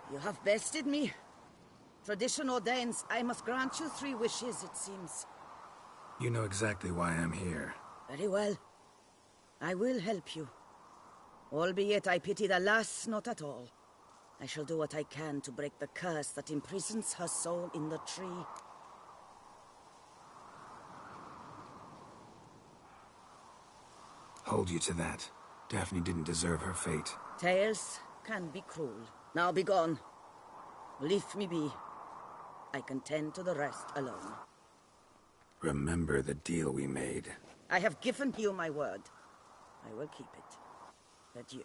You have bested me. Tradition ordains I must grant you 3 wishes, it seems. You know exactly why I'm here. Very well. I will help you. Albeit I pity the lass not at all. I shall do what I can to break the curse that imprisons her soul in the tree. Hold you to that. Daphne didn't deserve her fate. Tales can be cruel. Now be gone. Leave me be. I can tend to the rest alone. Remember the deal we made. I have given you my word. I will keep it. Adieu.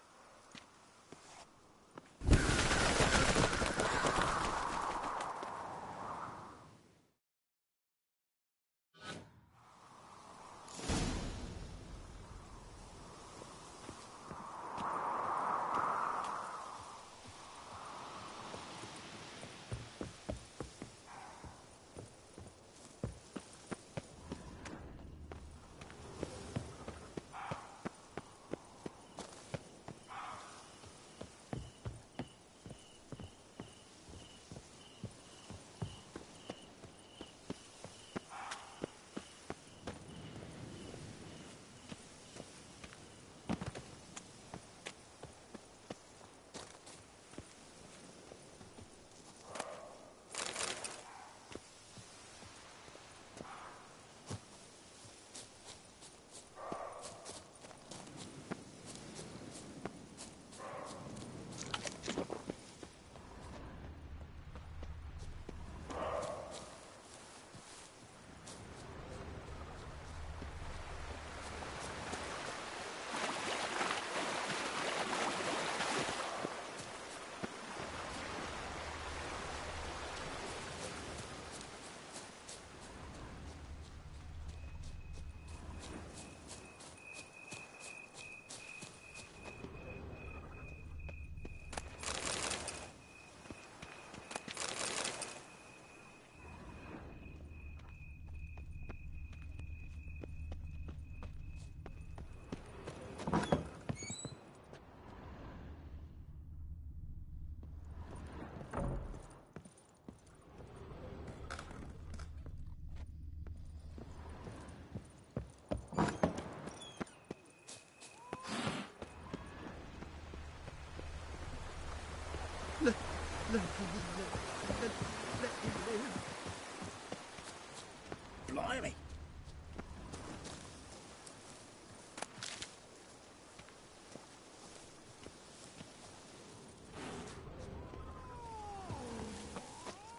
Blimey.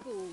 Boring.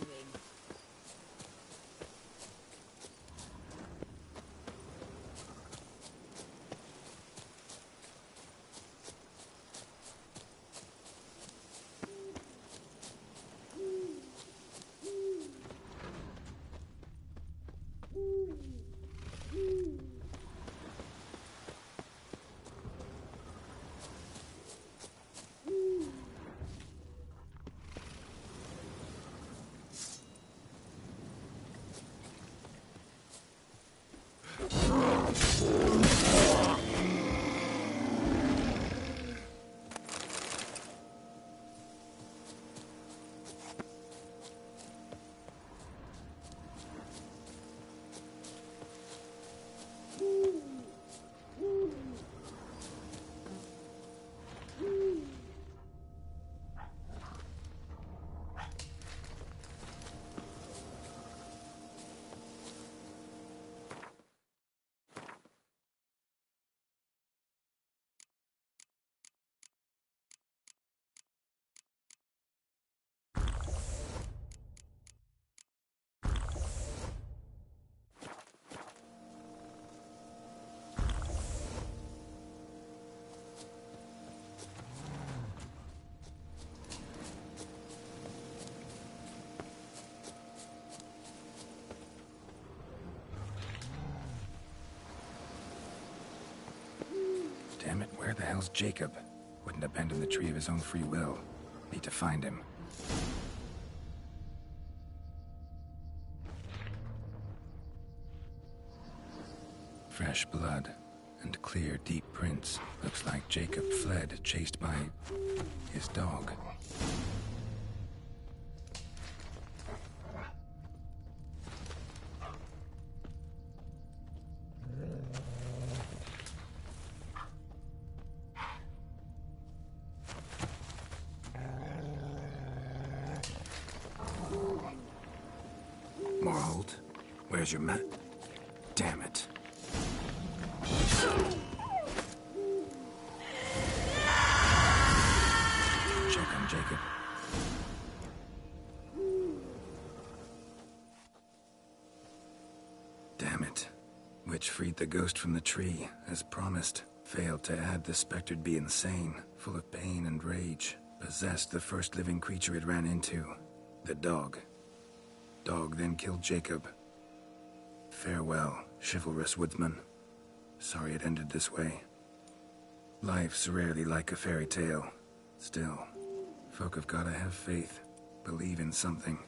hell's Jacob? Wouldn't abandon the tree of his own free will. Need to find him. Fresh blood and clear, deep prints. Looks like Jacob fled, chased by his dog. Morhold, where's your mat? Damn it. Check on Jacob. Damn it. Witch freed the ghost from the tree, as promised. Failed to add the spectered be insane, full of pain and rage. Possessed the first living creature it ran into. The dog. Dog then killed Jacob. Farewell, chivalrous woodsman. Sorry it ended this way. Life's rarely like a fairy tale. Still, folk have gotta have faith, believe in something.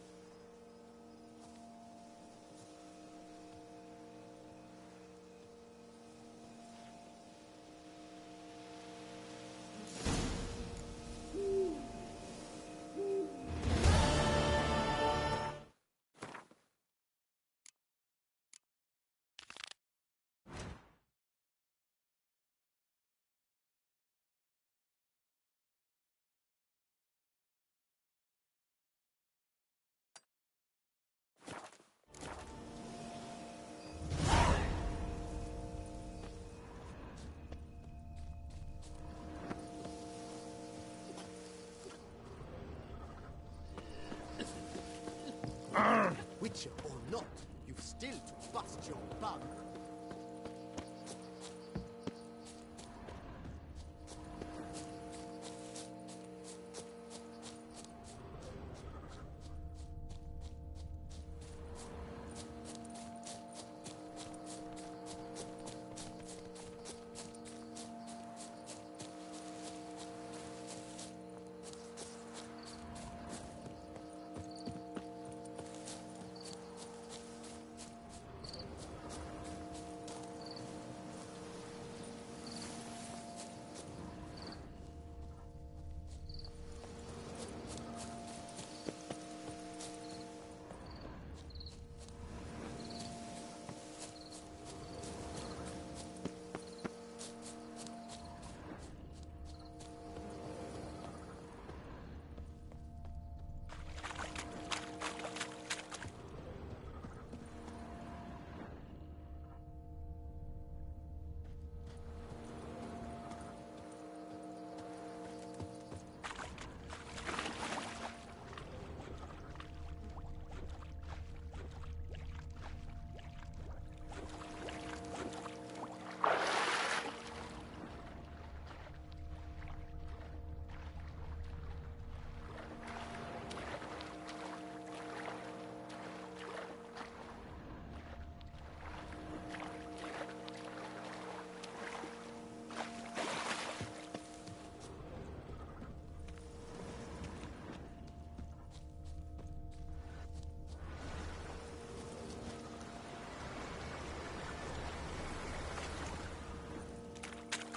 Witcher or not, you've still to bust your bug.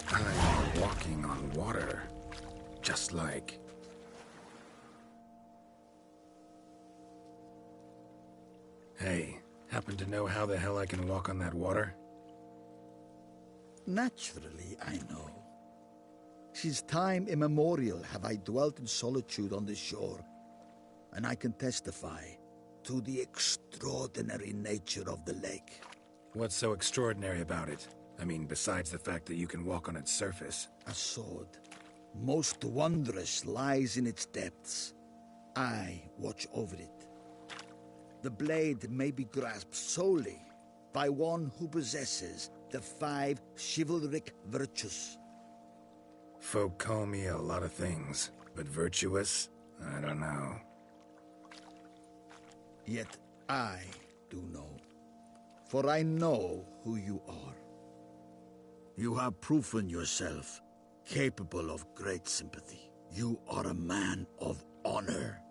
I'm walking on water. Just like... Hey, happen to know how the hell I can walk on that water? Naturally, I know. Since time immemorial have I dwelt in solitude on this shore, and I can testify to the extraordinary nature of the lake. What's so extraordinary about it? I mean, besides the fact that you can walk on its surface. A sword, most wondrous, lies in its depths. I watch over it. The blade may be grasped solely by one who possesses the 5 chivalric virtues. Folk call me a lot of things, but virtuous? I don't know. Yet I do know, for I know who you are. You have proven yourself capable of great sympathy. You are a man of honor,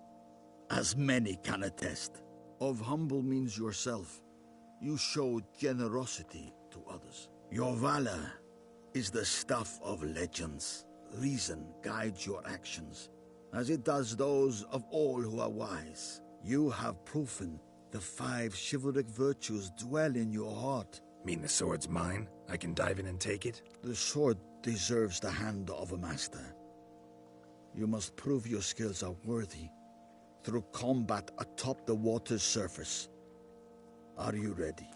as many can attest. Of humble means yourself. You show generosity to others. Your valor is the stuff of legends. Reason guides your actions, as it does those of all who are wise. You have proven the 5 chivalric virtues dwell in your heart. Mean the sword's mine? I can dive in and take it? The sword deserves the hand of a master. You must prove your skills are worthy through combat atop the water's surface. Are you ready?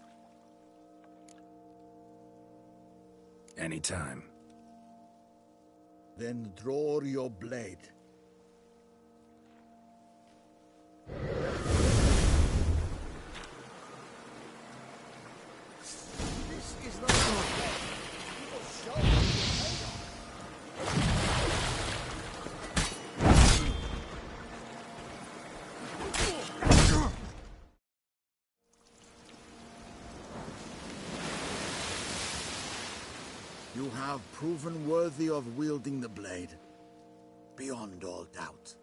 Anytime. Then draw your blade. This is not your way. You will show me You have proven worthy of wielding the blade, beyond all doubt.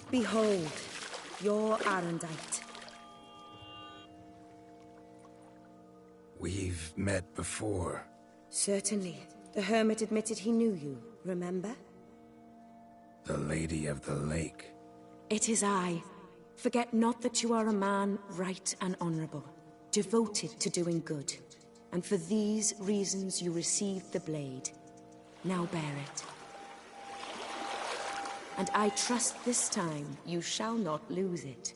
Behold, your Ardite. We've met before. Certainly. The hermit admitted he knew you, remember? The Lady of the Lake. It is I. Forget not that you are a man right and honorable, devoted to doing good. And for these reasons you received the blade. Now bear it. And I trust this time you shall not lose it.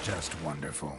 Just wonderful.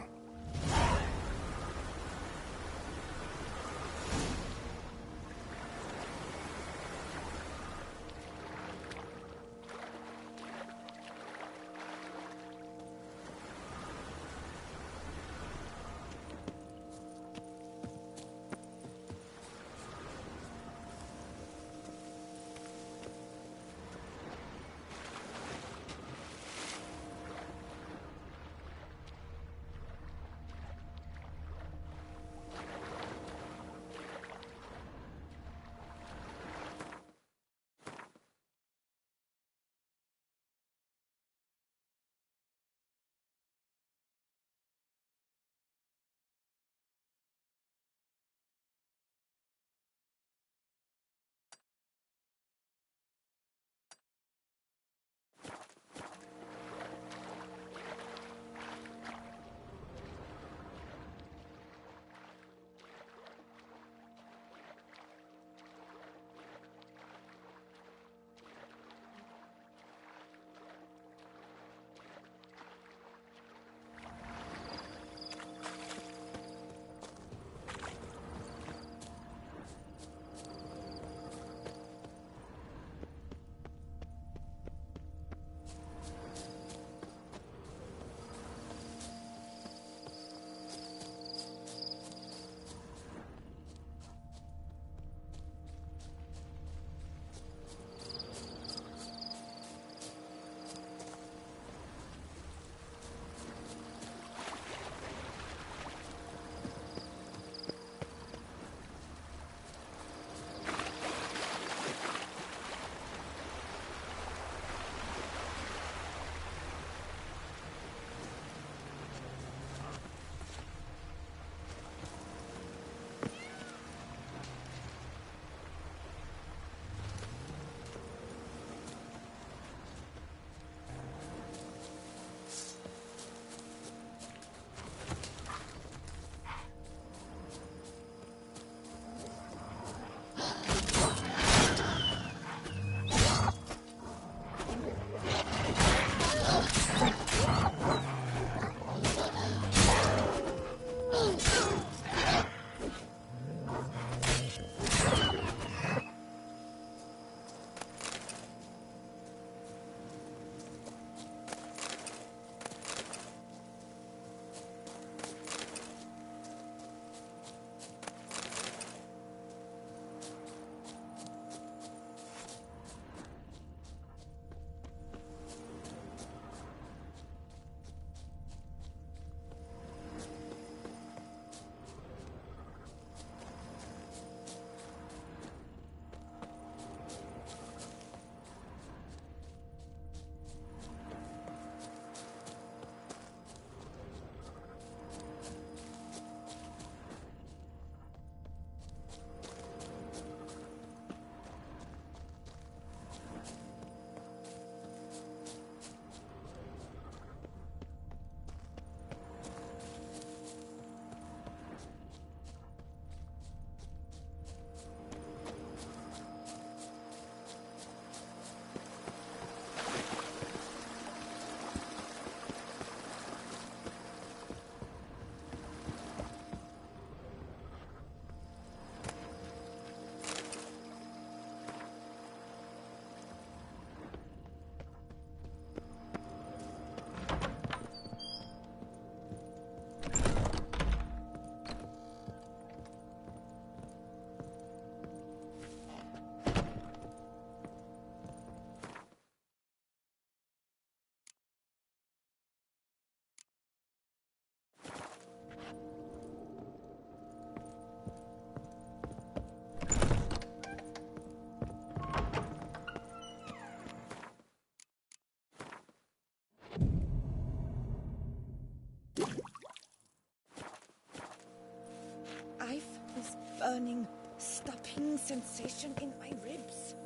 burning, stopping sensation in my ribs.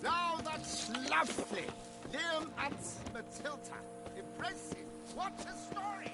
Now that's lovely! 𝙑𝙬𝙧𝙢𝙮. Impressive! What a story!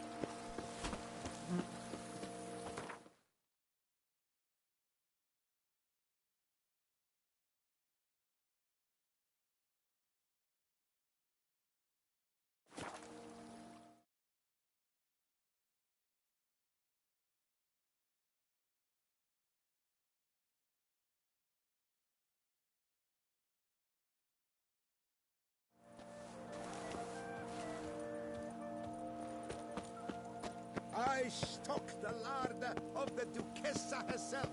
I stock the larder of the Duchessa herself.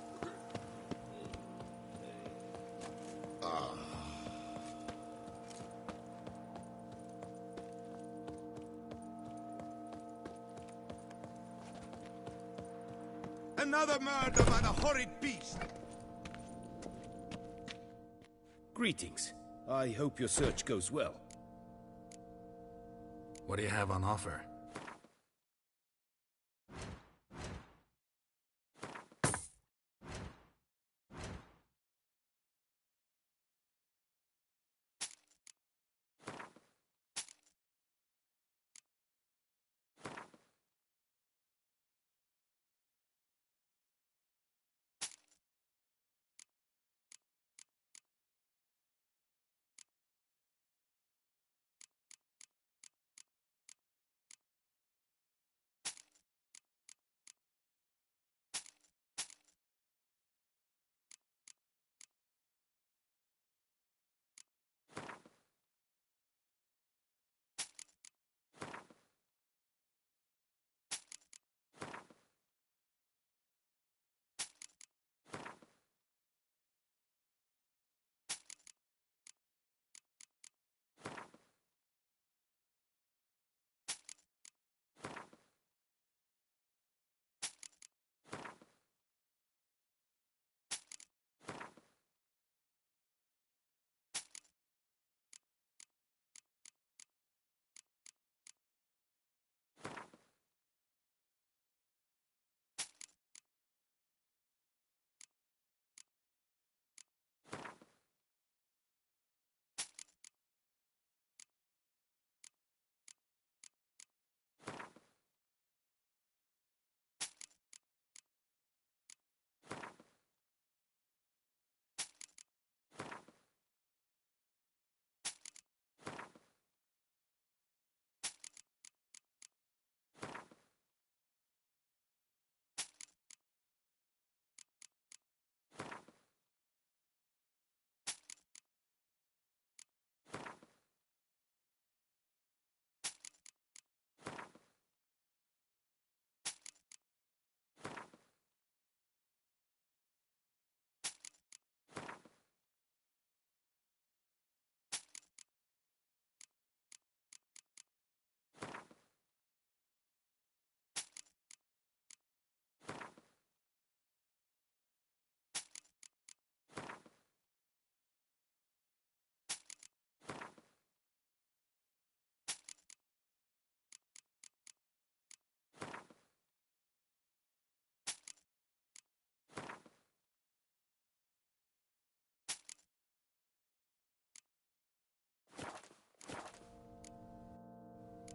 Another murder by the horrid beast! Greetings. I hope your search goes well. What do you have on offer?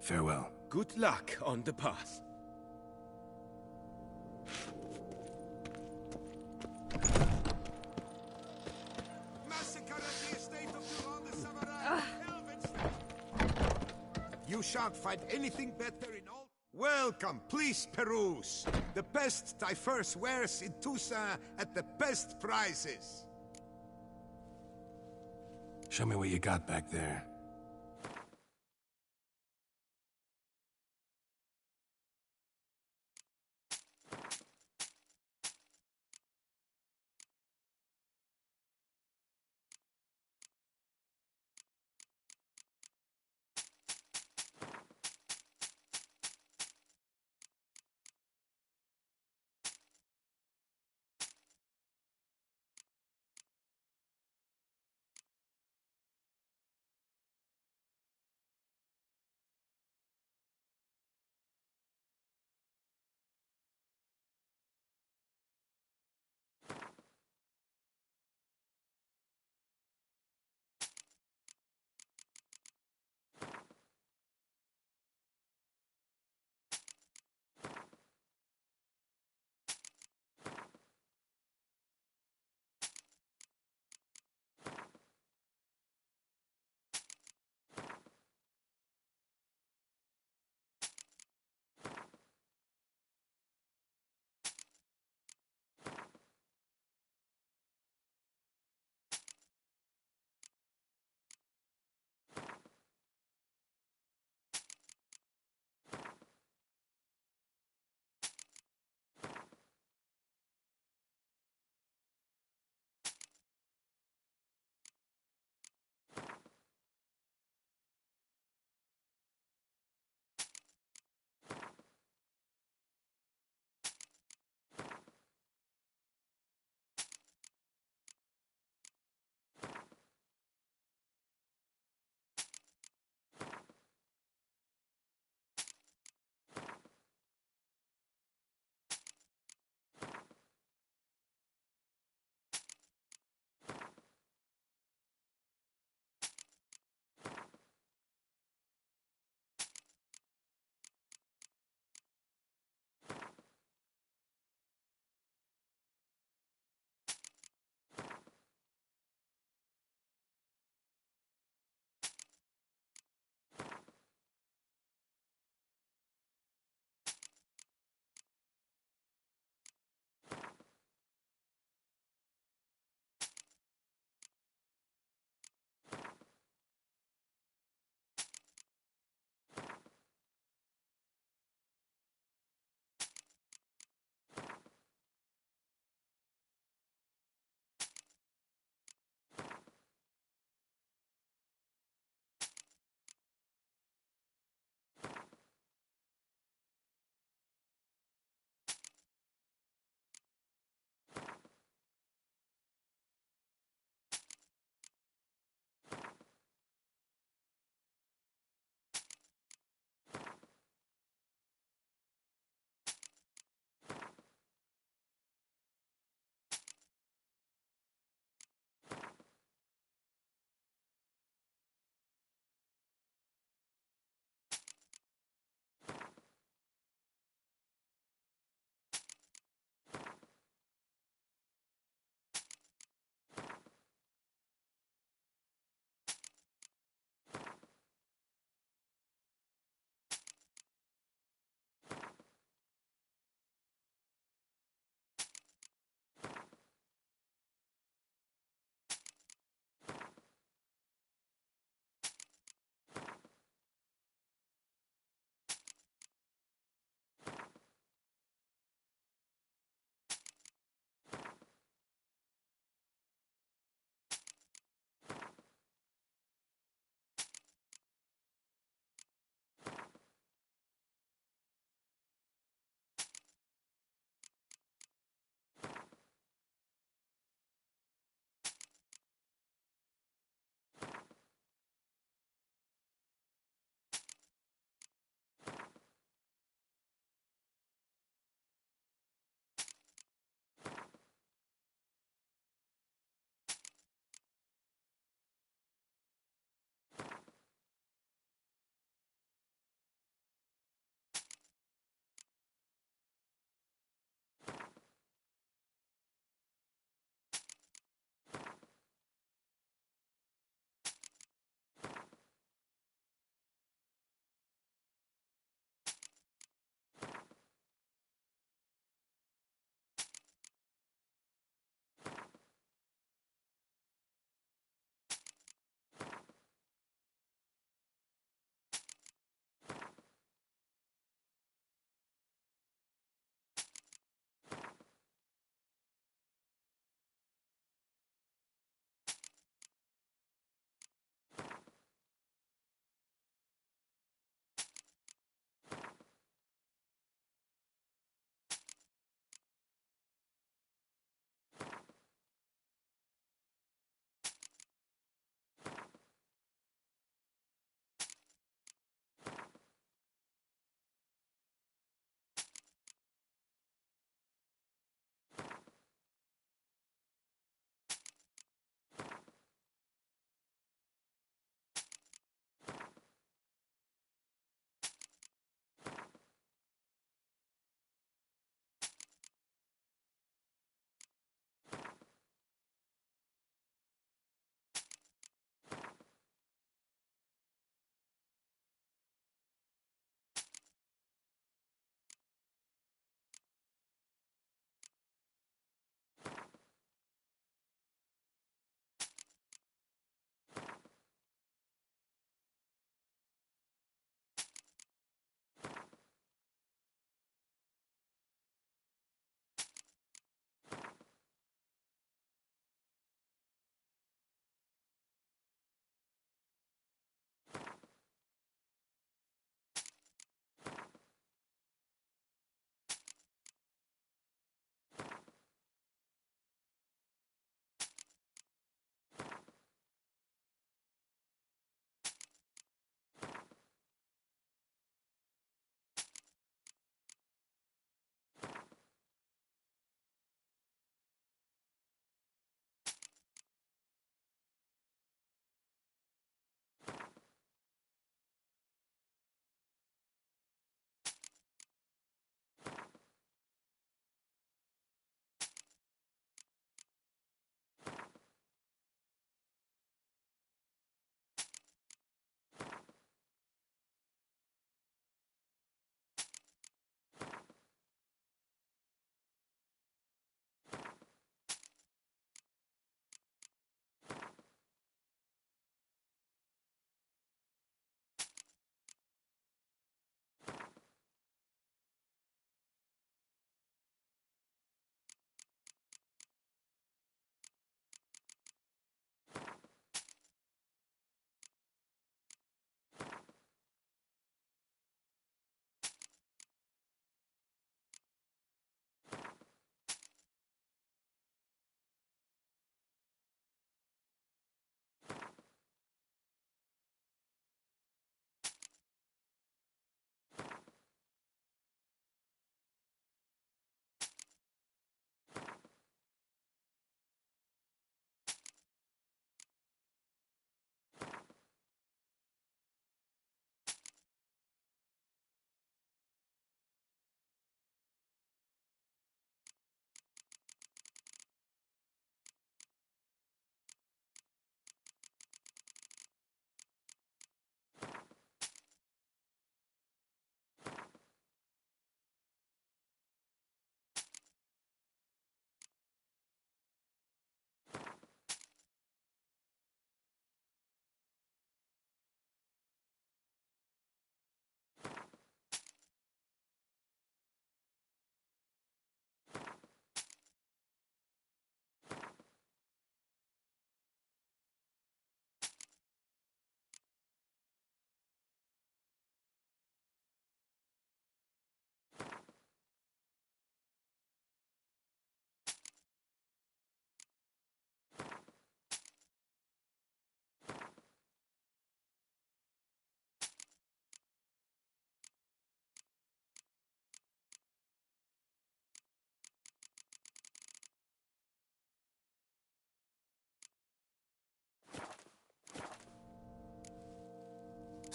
Farewell. Good luck on the path. Massacre at the estate of 𝘼𝙬𝙧𝙢𝙗. You shan't find anything better in all. Welcome, please peruse. The best diverse wares in 𝘼𝙬 at the best prices. Show me what you got back there.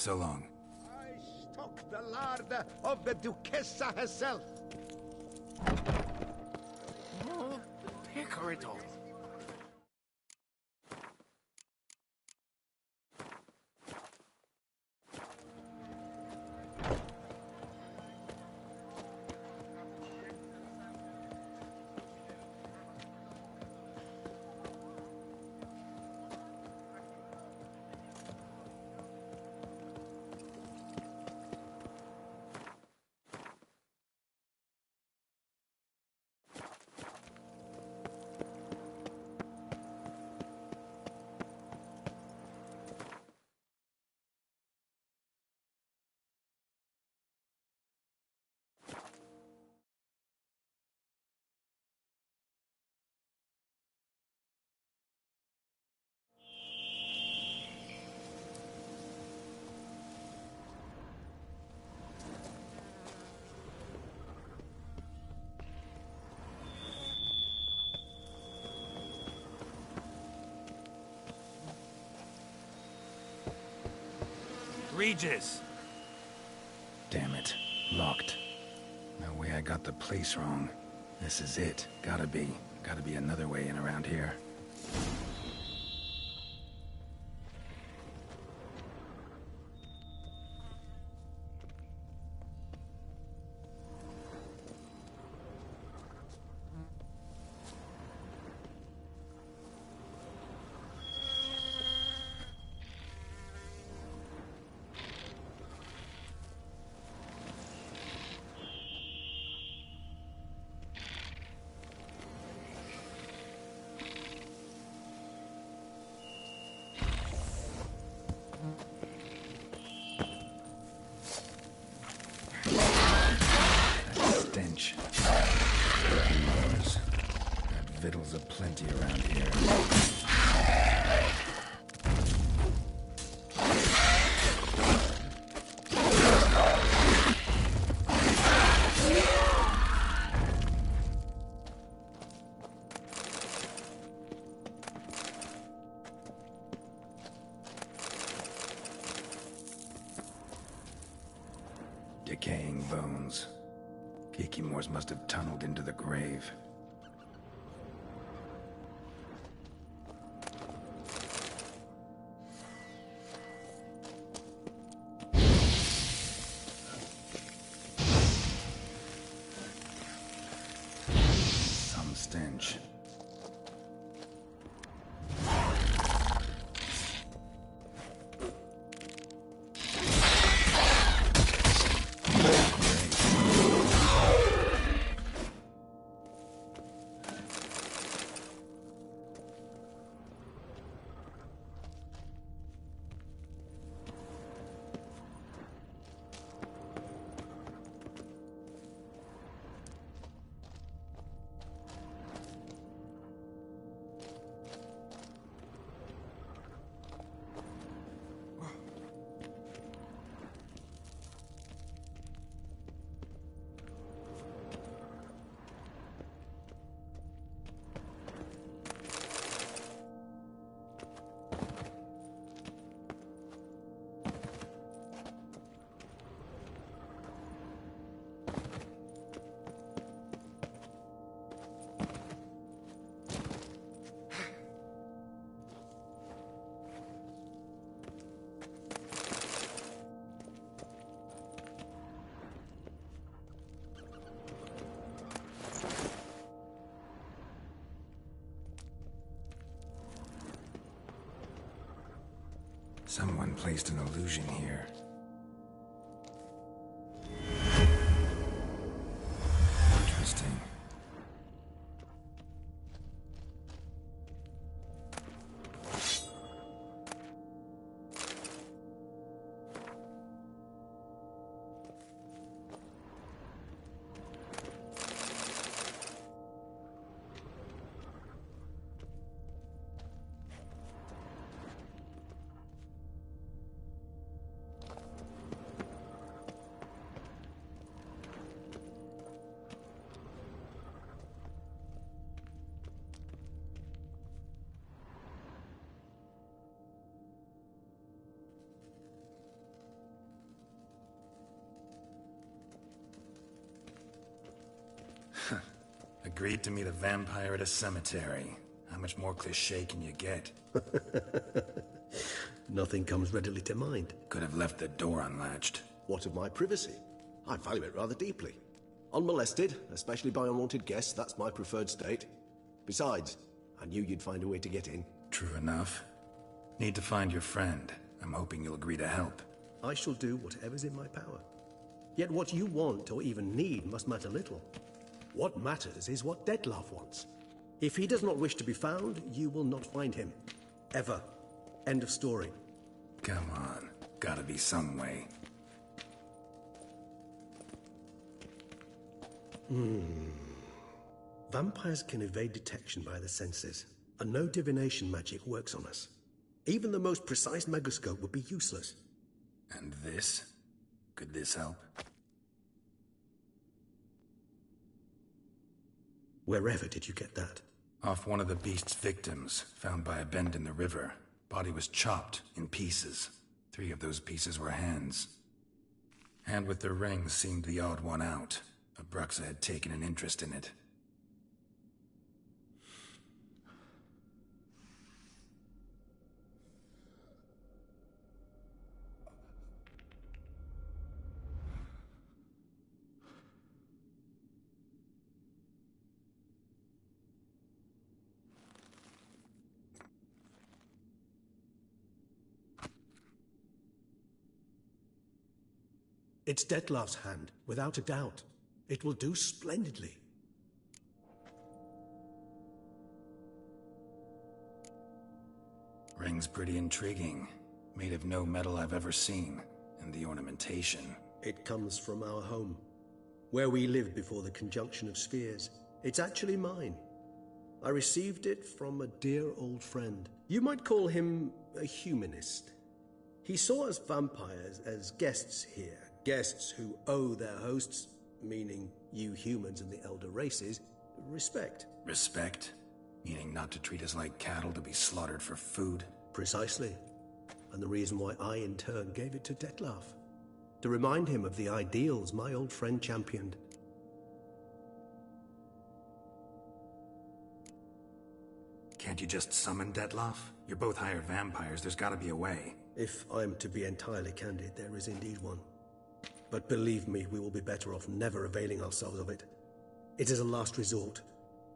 So long. I stock the larder of the Duchessa herself. Oh, Cou'ridor. Regis! Damn it. Locked. No way I got the place wrong. This is it. Gotta be. Gotta be another way in around here. Stench. Got victuals aplenty around here. Decaying bones. 𝘾𝙤𝙤 must have tunneled into the grave. Some stench. Someone placed an illusion here. Interesting. Agreed to meet a vampire at a cemetery. How much more cliché can you get? Nothing comes readily to mind. Could have left the door unlatched. What of my privacy? I value it rather deeply. Unmolested, especially by unwanted guests, that's my preferred state. Besides, I knew you'd find a way to get in. True enough. Need to find your friend. I'm hoping you'll agree to help. I shall do whatever's in my power. Yet what you want or even need must matter little. What matters is what Dettlaff wants. If he does not wish to be found, you will not find him. Ever. End of story. Come on. Gotta be some way. Vampires can evade detection by the senses, and no divination magic works on us. Even the most precise megoscope would be useless. And this? Could this help? Wherever did you get that? Off one of the beast's victims, found by a bend in the river. Body was chopped in pieces. 3 of those pieces were hands. Hand with the ring seemed the odd one out. 𝙁𝙧𝙢𝙗 had taken an interest in it. It's Dettlaff's hand, without a doubt. It will do splendidly. Ring's pretty intriguing. Made of no metal I've ever seen. And the ornamentation. It comes from our home, where we lived before the conjunction of spheres. It's actually mine. I received it from a dear old friend. You might call him a humanist. He saw us vampires as guests here. Guests who owe their hosts, meaning you humans and the elder races, respect. Respect? Meaning not to treat us like cattle to be slaughtered for food? Precisely. And the reason why I, in turn, gave it to Dettlaff. To remind him of the ideals my old friend championed. Can't you just summon Dettlaff? You're both hired vampires, there's gotta be a way. If I'm to be entirely candid, there is indeed one. But believe me, we will be better off never availing ourselves of it. It is a last resort.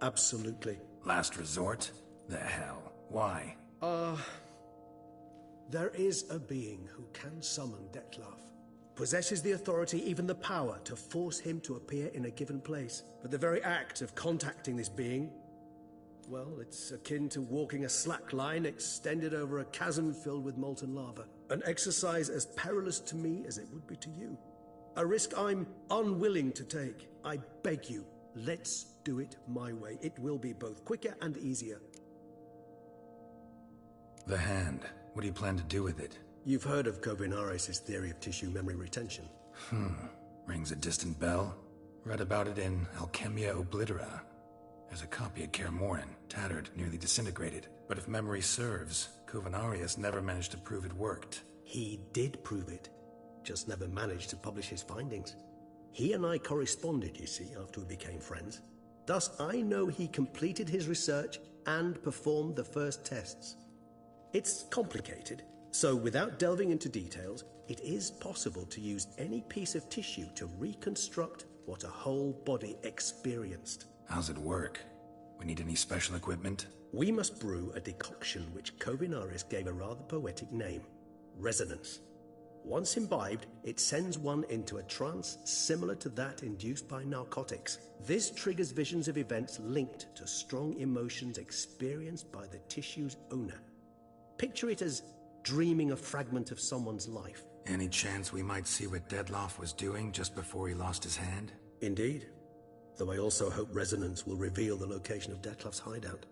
Absolutely. Last resort? The hell? Why? There is a being who can summon Dettlaff. Possesses the authority, even the power, to force him to appear in a given place. But the very act of contacting this being, well, it's akin to walking a slack line extended over a chasm filled with molten lava. An exercise as perilous to me as it would be to you. A risk I'm unwilling to take. I beg you, let's do it my way. It will be both quicker and easier. The hand. What do you plan to do with it? You've heard of 𝘾𝙤𝙢𝙗𝙗 theory of tissue memory retention. Rings a distant bell. Read about it in 𝘾𝙤𝙢𝙗𝙩. There's a copy at 𝘾𝙤𝙢, tattered, nearly disintegrated. But if memory serves, 𝘾𝙤𝙢𝙗 never managed to prove it worked. He did prove it. Just never managed to publish his findings. He and I corresponded, you see, after we became friends. Thus, I know he completed his research and performed the first tests. It's complicated, so without delving into details, it is possible to use any piece of tissue to reconstruct what a whole body experienced. How's it work? We need any special equipment? We must brew a decoction which 𝘾𝙤𝙢𝙗 gave a rather poetic name. Resonance. Once imbibed, it sends one into a trance similar to that induced by narcotics. This triggers visions of events linked to strong emotions experienced by the tissue's owner. Picture it as dreaming a fragment of someone's life. Any chance we might see what Dettlaff was doing just before he lost his hand? Indeed. Though I also hope resonance will reveal the location of Dettlaff's hideout.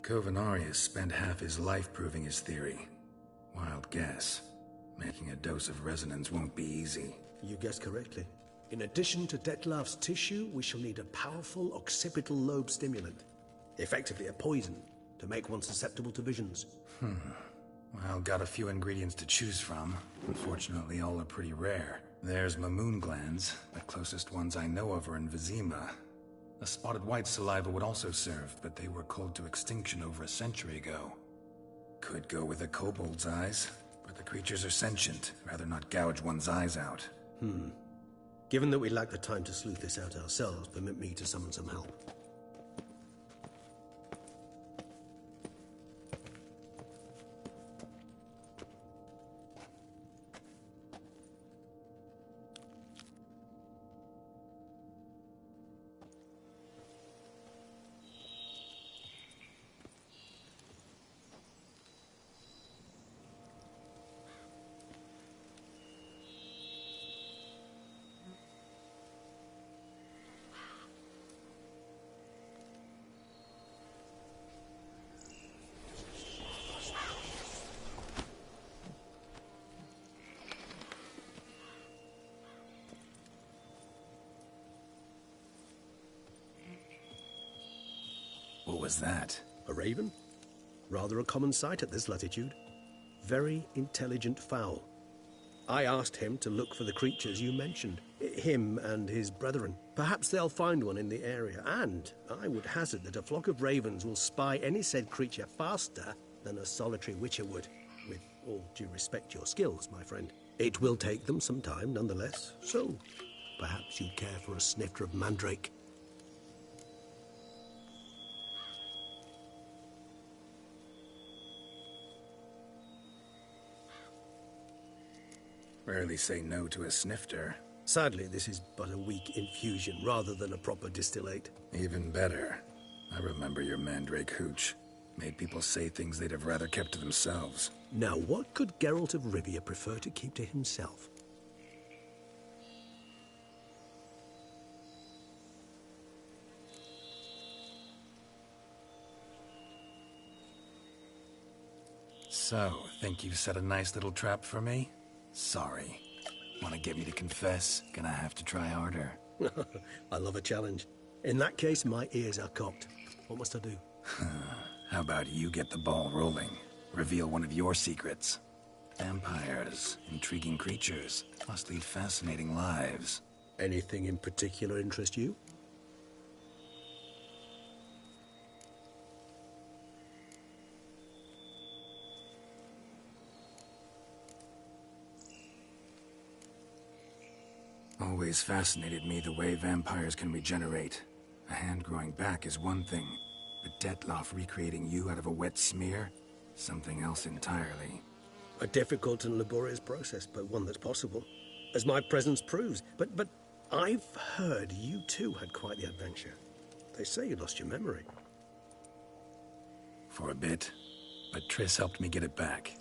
𝘾𝙤𝙢𝙗 spent half his life proving his theory. Wild guess. Making a dose of resonance won't be easy. You guessed correctly. In addition to Dettlaff's tissue, we shall need a powerful occipital lobe stimulant. Effectively a poison, to make one susceptible to visions. Well, got a few ingredients to choose from. Unfortunately, all are pretty rare. There's Mamoon glands. The closest ones I know of are in Vizima. A spotted white saliva would also serve, but they were cold to extinction over a century ago. Could go with a kobold's eyes, but the creatures are sentient. Rather not gouge one's eyes out. Given that we lack the time to sleuth this out ourselves, permit me to summon some help. What was that? A raven? Rather a common sight at this latitude. Very intelligent fowl. I asked him to look for the creatures you mentioned. Him and his brethren. Perhaps they'll find one in the area, and I would hazard that a flock of ravens will spy any said creature faster than a solitary witcher would. With all due respect to your skills, my friend. It will take them some time, nonetheless. So, perhaps you'd care for a snifter of mandrake. Rarely say no to a snifter. Sadly, this is but a weak infusion rather than a proper distillate. Even better. I remember your mandrake hooch. Made people say things they'd have rather kept to themselves. Now, what could Geralt of Rivia prefer to keep to himself? So, think you've set a nice little trap for me? Sorry. Want to get me to confess? Gonna have to try harder. I love a challenge. In that case, my ears are cocked. What must I do? How about you get the ball rolling? Reveal one of your secrets. Vampires, intriguing creatures, must lead fascinating lives. Anything in particular interest you? Always fascinated me the way vampires can regenerate. A hand growing back is one thing, but Dettlaff recreating you out of a wet smear? Something else entirely. A difficult and laborious process, but one that's possible, as my presence proves. But I've heard you too had quite the adventure. They say you lost your memory. For a bit, but Triss helped me get it back.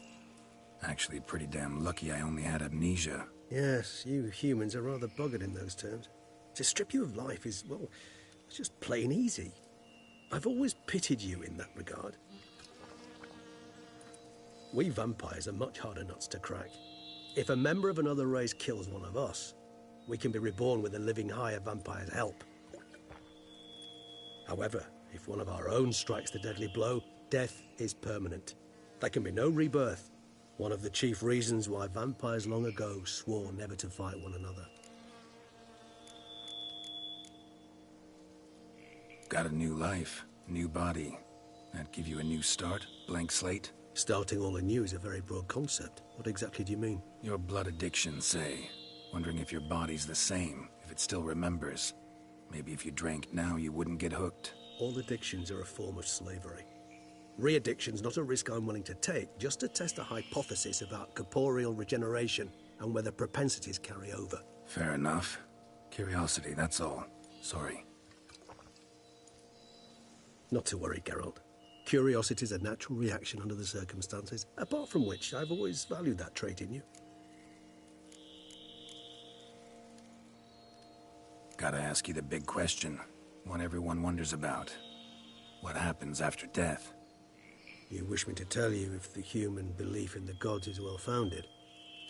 Actually, pretty damn lucky I only had amnesia. Yes, you humans are rather buggered in those terms. To strip you of life is, well, it's just plain easy. I've always pitied you in that regard. We vampires are much harder nuts to crack. If a member of another race kills one of us, we can be reborn with a living higher vampire's help. However, if one of our own strikes the deadly blow, death is permanent. There can be no rebirth. One of the chief reasons why vampires long ago swore never to fight one another. Got a new life, new body. That give you a new start? Blank slate? Starting all anew is a very broad concept. What exactly do you mean? Your blood addiction, say. Wondering if your body's the same, if it still remembers. Maybe if you drank now, you wouldn't get hooked. All addictions are a form of slavery. Re-addiction's not a risk I'm willing to take, just to test a hypothesis about corporeal regeneration and whether propensities carry over. Fair enough. Curiosity, that's all. Sorry. Not to worry, Geralt. Curiosity's a natural reaction under the circumstances, apart from which I've always valued that trait in you. Gotta ask you the big question. One everyone wonders about. What happens after death? You wish me to tell you if the human belief in the gods is well-founded?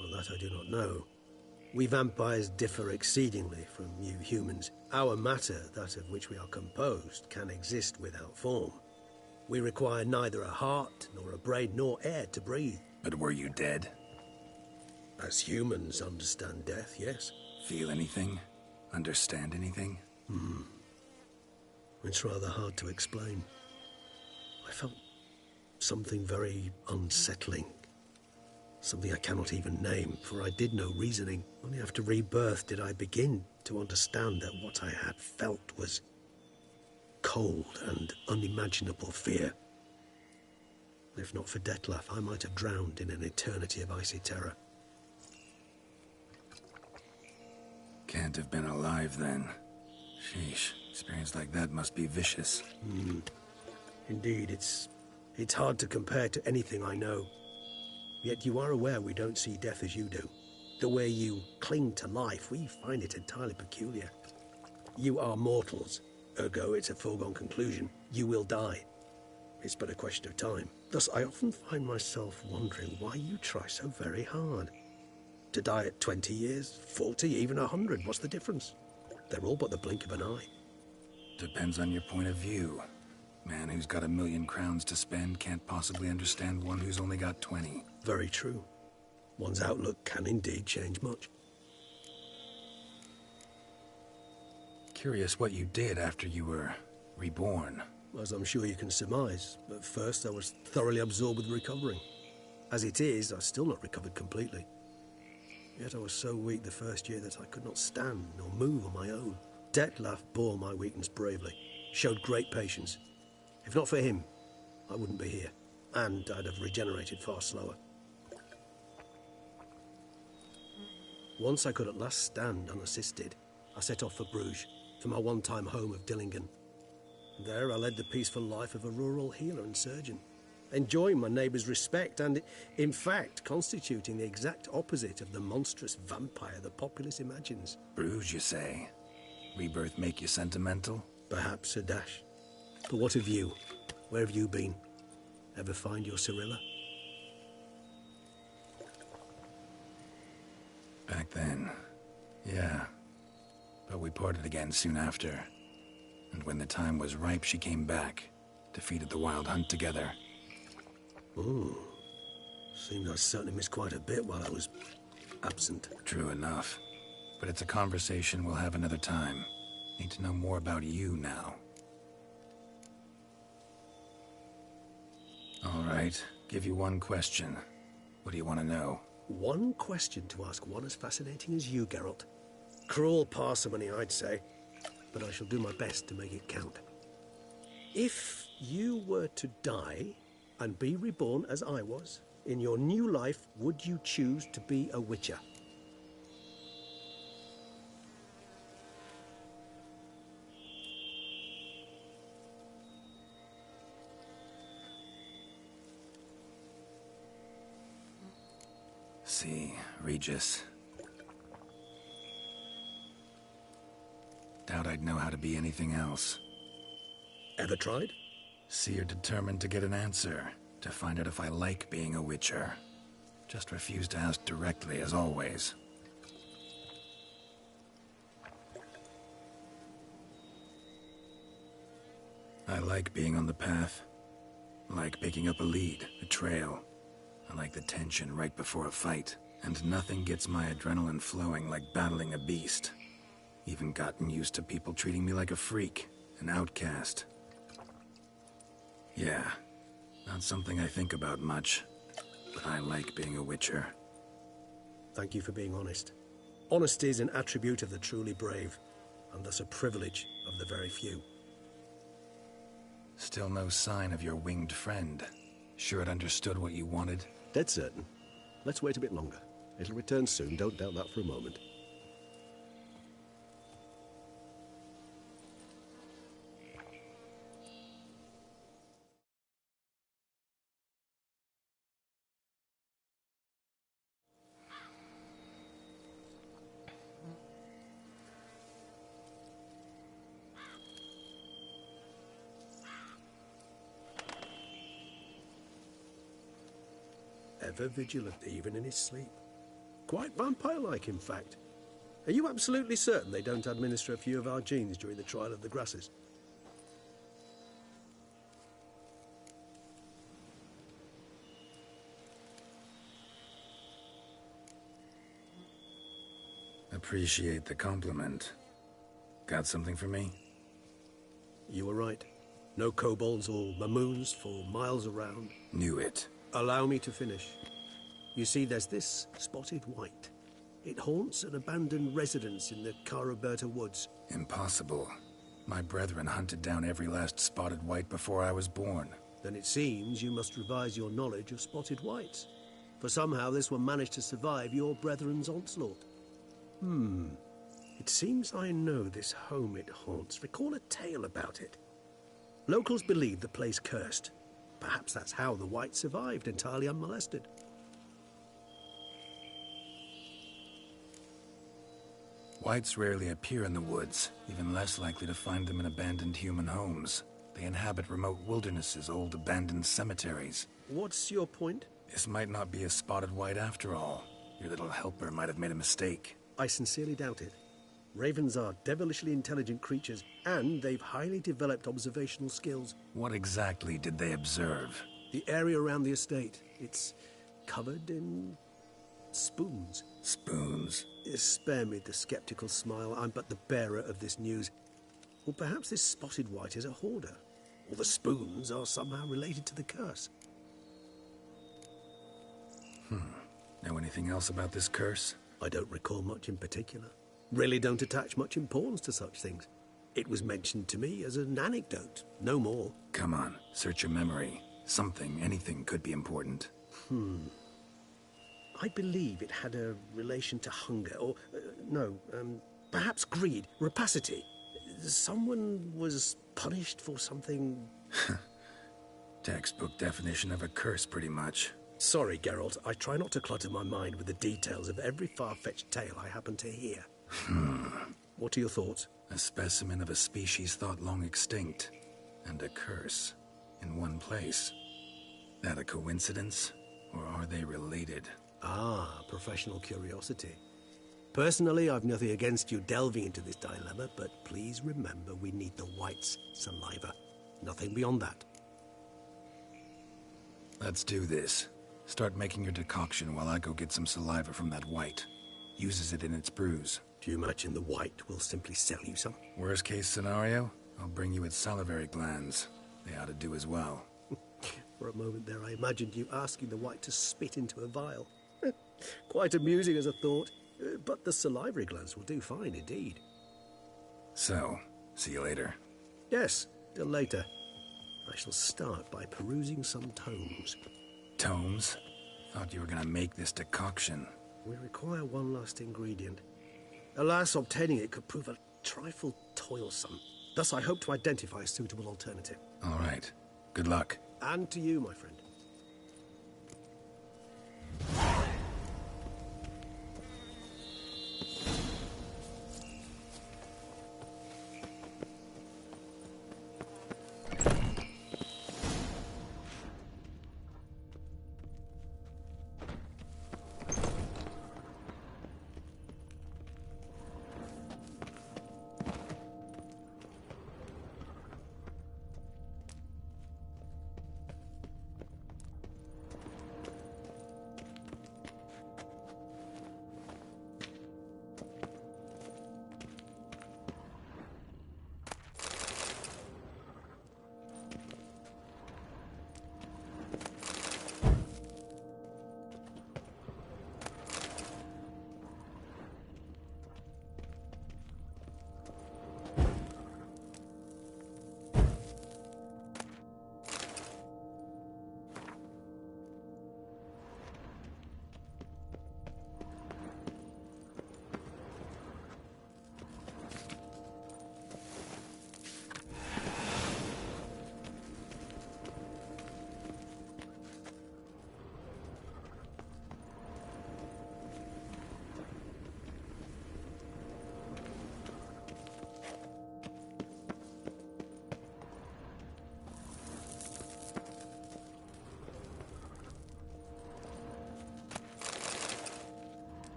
Well, that I do not know. We vampires differ exceedingly from you humans. Our matter, that of which we are composed, can exist without form. We require neither a heart, nor a brain, nor air to breathe. But were you dead? As humans understand death, yes. Feel anything? Understand anything? It's rather hard to explain. I felt something very unsettling. Something I cannot even name, for I did no reasoning. Only after rebirth did I begin to understand that what I had felt was cold and unimaginable fear. If not for Detlef, I might have drowned in an eternity of icy terror. Can't have been alive then. Sheesh, experience like that must be vicious. Indeed, it's hard to compare to anything I know. Yet you are aware we don't see death as you do. The way you cling to life, we find it entirely peculiar. You are mortals, ergo it's a foregone conclusion. You will die. It's but a question of time. Thus, I often find myself wondering why you try so very hard. To die at 20 years, 40, even 100, what's the difference? They're all but the blink of an eye. Depends on your point of view. Man who's got 1,000,000 crowns to spend can't possibly understand one who's only got 20. Very true. One's outlook can indeed change much. Curious what you did after you were reborn. As I'm sure you can surmise, at first I was thoroughly absorbed with recovering. As it is, I've still not recovered completely. Yet I was so weak the first year that I could not stand nor move on my own. Detlef bore my weakness bravely, showed great patience. If not for him, I wouldn't be here, and I'd have regenerated far slower. Once I could at last stand unassisted, I set off for Bruges, for my one-time home of Dillingen. There I led the peaceful life of a rural healer and surgeon, enjoying my neighbours' respect and, in fact, constituting the exact opposite of the monstrous vampire the populace imagines. Bruges, you say? Rebirth make you sentimental? Perhaps a dash. But what of you? Where have you been? Ever find your Cyrilla? Back then, yeah. But we parted again soon after. And when the time was ripe, she came back. Defeated the Wild Hunt together. Ooh. Seems I certainly missed quite a bit while I was absent. True enough. But it's a conversation we'll have another time. Need to know more about you now. All right, give you one question. What do you want to know? One question to ask one as fascinating as you, Geralt. Cruel parsimony, I'd say, but I shall do my best to make it count. If you were to die and be reborn as I was, in your new life, would you choose to be a witcher? See, Regis. Doubt I'd know how to be anything else. Ever tried? See, you're determined to get an answer, to find out if I like being a witcher. Just refuse to ask directly, as always. I like being on the path. I like picking up a lead, a trail. I like the tension right before a fight. And nothing gets my adrenaline flowing like battling a beast. Even gotten used to people treating me like a freak, an outcast. Yeah, not something I think about much, but I like being a witcher. Thank you for being honest. Honesty is an attribute of the truly brave, and thus a privilege of the very few. Still no sign of your winged friend. Sure it understood what you wanted? Dead certain. Let's wait a bit longer. It'll return soon, don't doubt that for a moment. Ever vigilant, even in his sleep. Quite vampire-like, in fact. Are you absolutely certain they don't administer a few of our genes during the trial of the grasses? appreciate the compliment. Got something for me? You were right. No kobolds or mamoons for miles around. Knew it. Allow me to finish. You see, there's this spotted white. It haunts an abandoned residence in the 𝘾𝙤𝙢𝙩𝙗𝙗 woods. Impossible. My brethren hunted down every last spotted white before I was born. Then it seems you must revise your knowledge of spotted whites. For somehow this one managed to survive your brethren's onslaught. It seems I know this home it haunts. Recall a tale about it. Locals believe the place cursed. Perhaps that's how the white survived entirely unmolested. Whites rarely appear in the woods, even less likely to find them in abandoned human homes. They inhabit remote wildernesses, old abandoned cemeteries. What's your point? This might not be a spotted white after all. Your little helper might have made a mistake. I sincerely doubt it. Ravens are devilishly intelligent creatures, and they've highly developed observational skills. What exactly did they observe? The area around the estate. It's covered in spoons. Spoons? Spare me the skeptical smile. I'm but the bearer of this news. Or perhaps this spotted white is a hoarder. Or the spoons are somehow related to the curse. Know anything else about this curse? I don't recall much in particular. Really don't attach much importance to such things. It was mentioned to me as an anecdote, no more. Come on, search your memory. Something, anything could be important. I believe it had a relation to hunger, or, perhaps greed, rapacity. Someone was punished for something... Textbook definition of a curse, pretty much. Sorry, Geralt, I try not to clutter my mind with the details of every far-fetched tale I happen to hear. What are your thoughts? A specimen of a species thought long extinct, and a curse, in one place. That a coincidence, or are they related? Ah, professional curiosity. Personally, I've nothing against you delving into this dilemma, but please remember we need the white's saliva. Nothing beyond that. Let's do this. Start making your decoction while I go get some saliva from that white. Uses it in its brews. Do you imagine the white will simply sell you some? Worst case scenario, I'll bring you its salivary glands. They ought to do as well. For a moment there, I imagined you asking the white to spit into a vial. Quite amusing as a thought, but the salivary glands will do fine indeed. So, see you later. Yes, till later. I shall start by perusing some tomes. Tomes? Thought you were gonna make this decoction. We require one last ingredient. Alas, obtaining it could prove a trifle toilsome. Thus, I hope to identify a suitable alternative. All right. Good luck. And to you, my friend.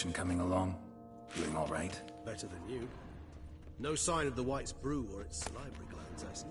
extraction coming along? Doing all right? Better than you. No sign of the White's brew or its salivary glands, I see.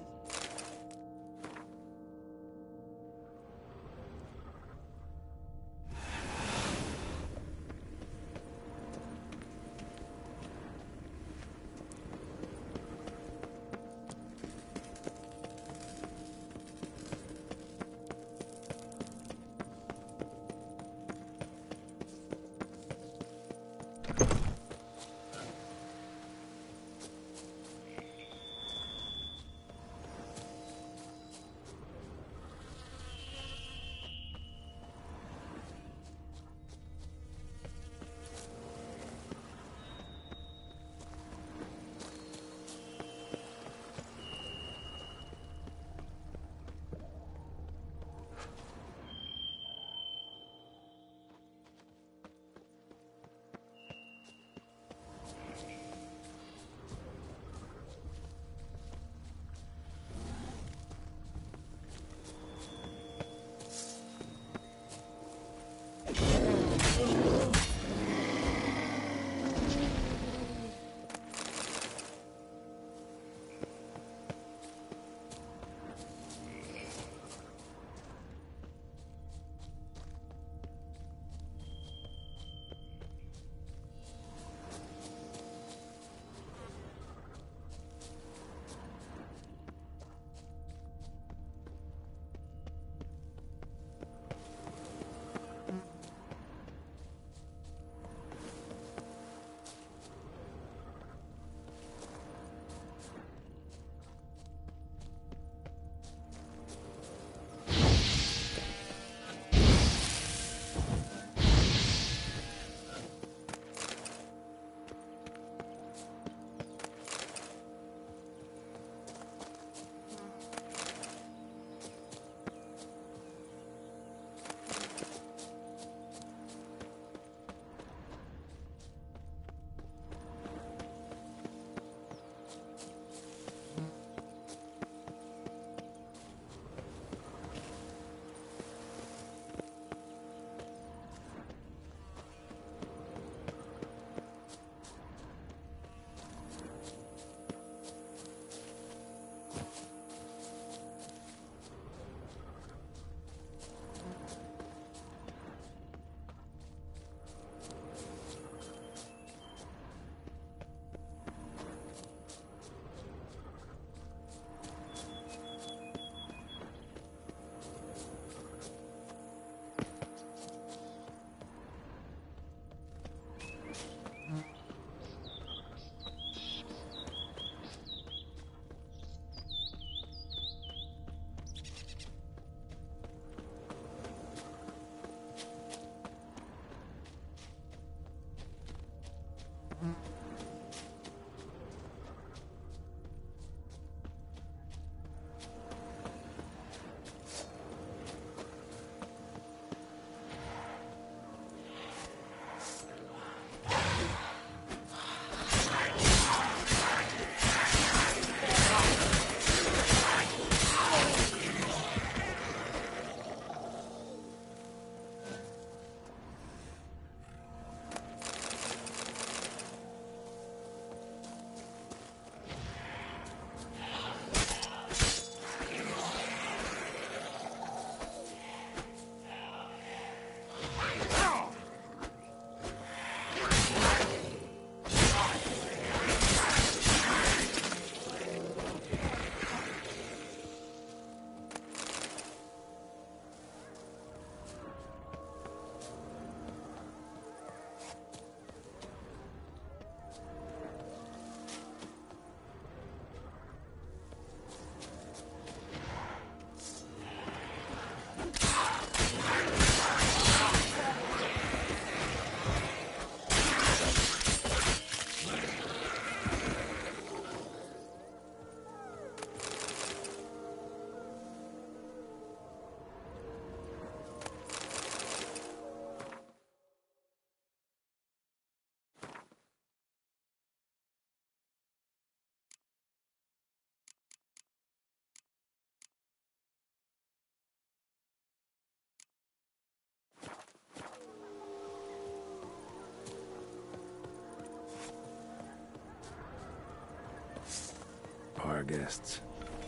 our guests.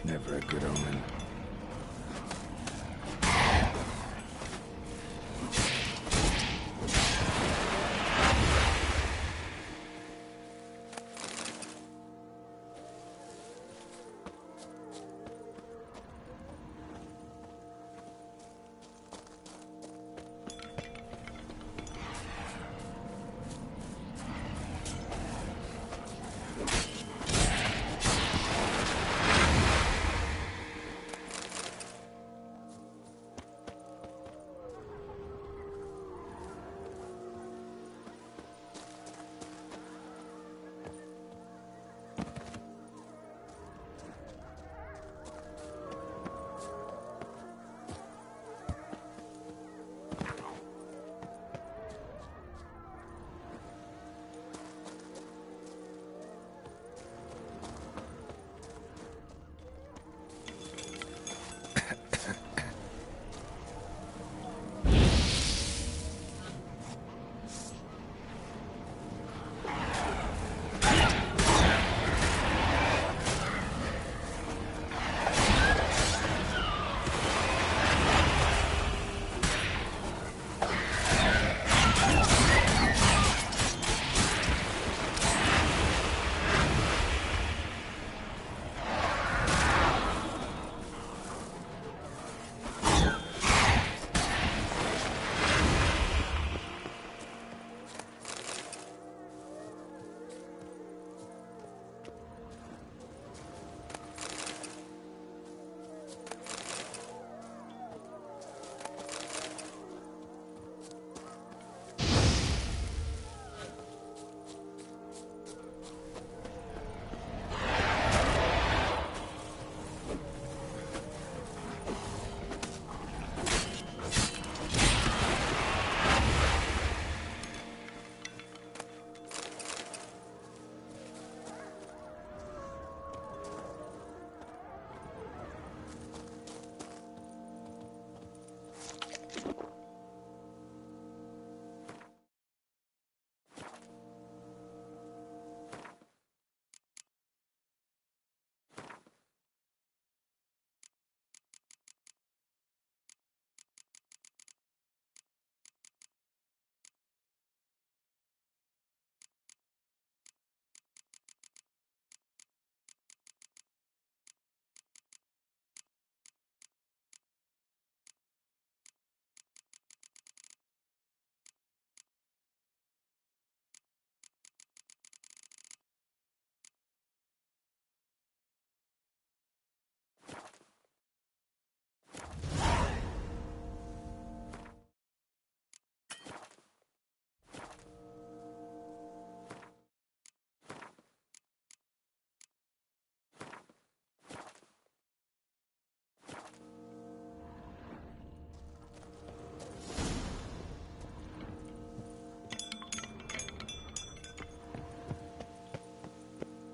Never a good omen.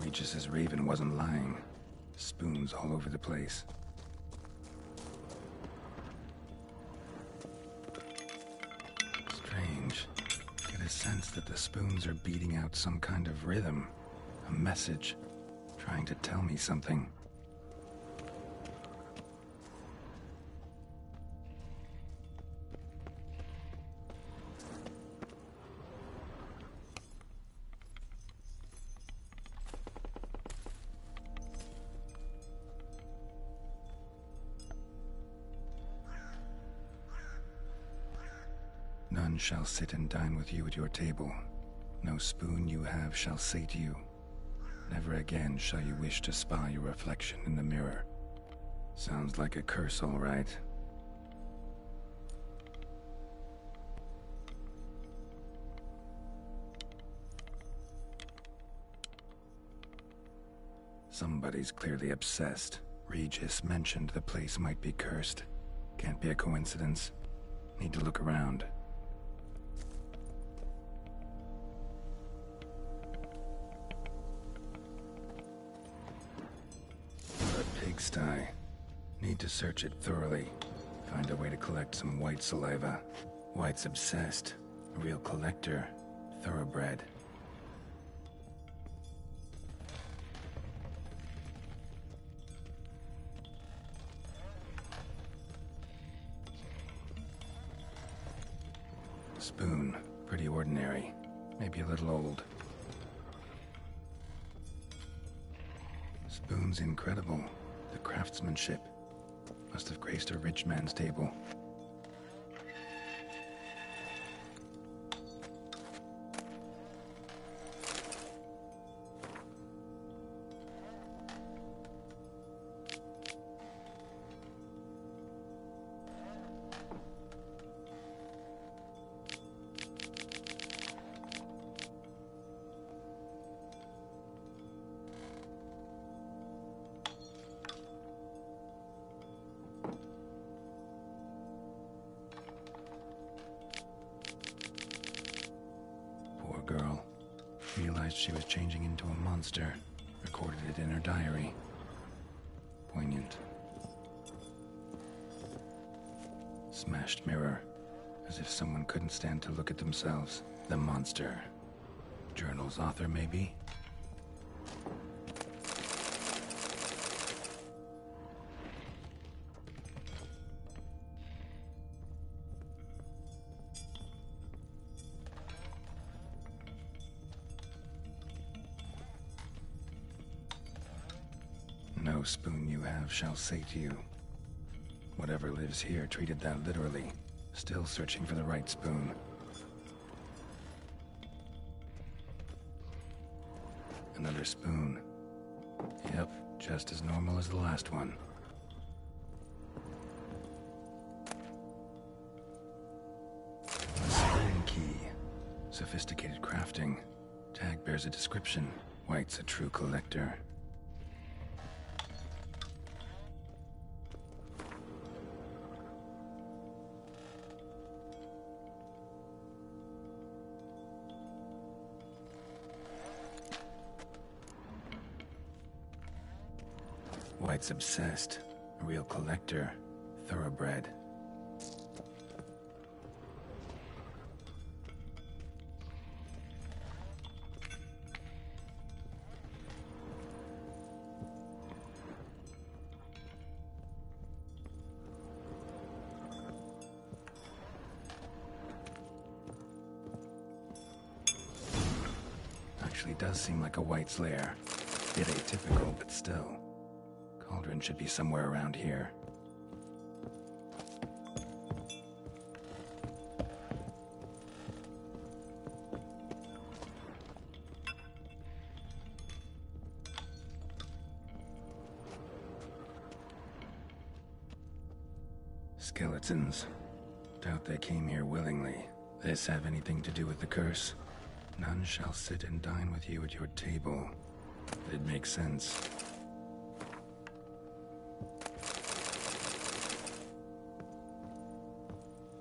Regis' raven wasn't lying. Spoons all over the place. Strange. Get a sense that the spoons are beating out some kind of rhythm. A message. Trying to tell me something. None shall sit and dine with you at your table. No spoon you have shall sate you. Never again shall you wish to spy your reflection in the mirror. Sounds like a curse, all right. Somebody's clearly obsessed. Regis mentioned the place might be cursed. Can't be a coincidence. Need to look around. A pigsty. Need to search it thoroughly. Find a way to collect some white saliva. White's obsessed. A real collector. Thoroughbred. Spoon, pretty ordinary. Maybe a little old. Spoon's incredible. The craftsmanship. Must have graced a rich man's table. Girl realized she was changing into a monster, recorded it in her diary. Poignant. Smashed mirror, as if someone couldn't stand to look at themselves. The monster. Journal's author, maybe? No spoon you have shall say to you. Whatever lives here treated that literally, still searching for the right spoon. Another spoon. Yep, just as normal as the last one. A spoon key. Sophisticated crafting. Tag bears a description. White's a true collector. White's obsessed. A real collector. Thoroughbred. Actually does seem like a White's lair. Bit atypical, but still. Cauldron should be somewhere around here. Skeletons. Doubt they came here willingly. This have anything to do with the curse? None shall sit and dine with you at your table. It makes sense.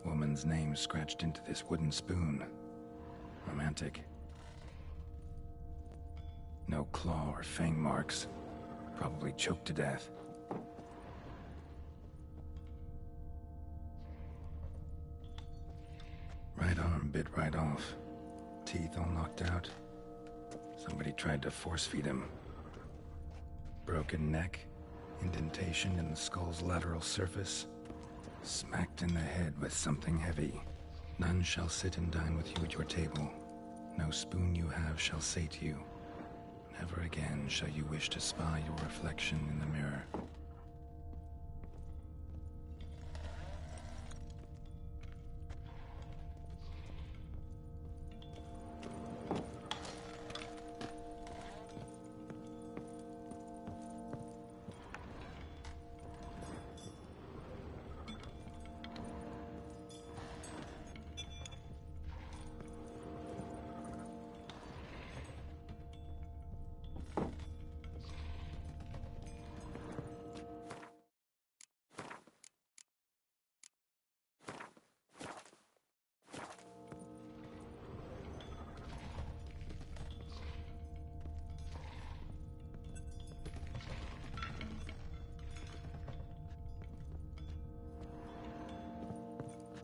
Woman's name scratched into this wooden spoon. Romantic. No claw or fang marks. Probably choked to death. Right arm bit right off. Teeth all knocked out. Somebody tried to force feed him. Broken neck. Indentation in the skull's lateral surface. Smacked in the head with something heavy. None shall sit and dine with you at your table. No spoon you have shall say to you. Never again shall you wish to spy your reflection in the mirror.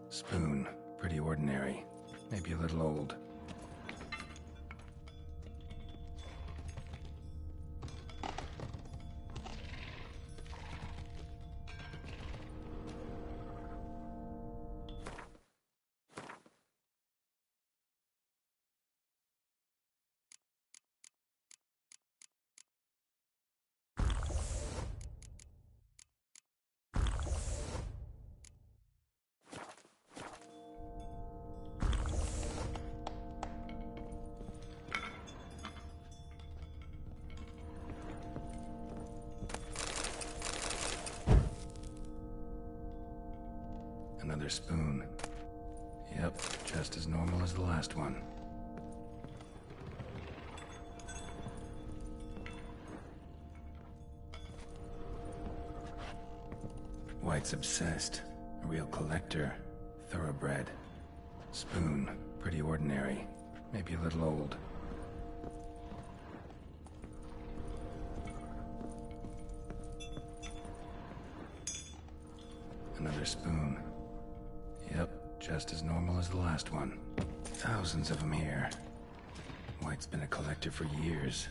Spoon, pretty ordinary. Maybe a little old. Another spoon. Yep, just as normal as the last one. White's obsessed. A real collector. Thoroughbred. Spoon. Pretty ordinary. Maybe a little old. Another spoon. Yep, just as normal as the last one. Thousands of them here. White's been a collector for years.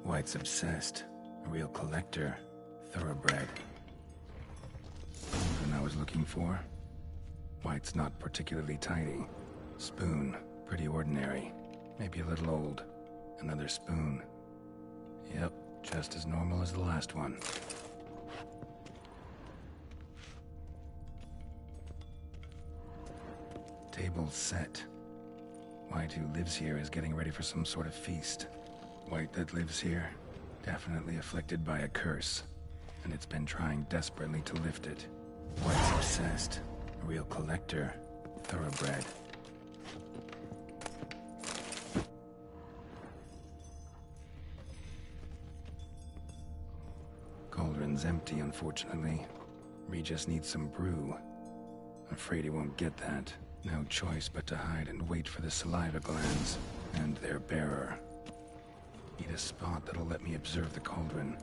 White's obsessed. A real collector. Thoroughbred. Than I was looking for. White's not particularly tidy. Spoon. Pretty ordinary. Maybe a little old. Another spoon. Yep, just as normal as the last one. Table's set. White, who lives here, is getting ready for some sort of feast. White that lives here, definitely afflicted by a curse, and it's been trying desperately to lift it. White's obsessed, a real collector, thoroughbred. Cauldron's empty, unfortunately. Regis needs some brew. Afraid he won't get that. No choice but to hide and wait for the saliva glands and their bearer. Need a spot that'll let me observe the cauldron.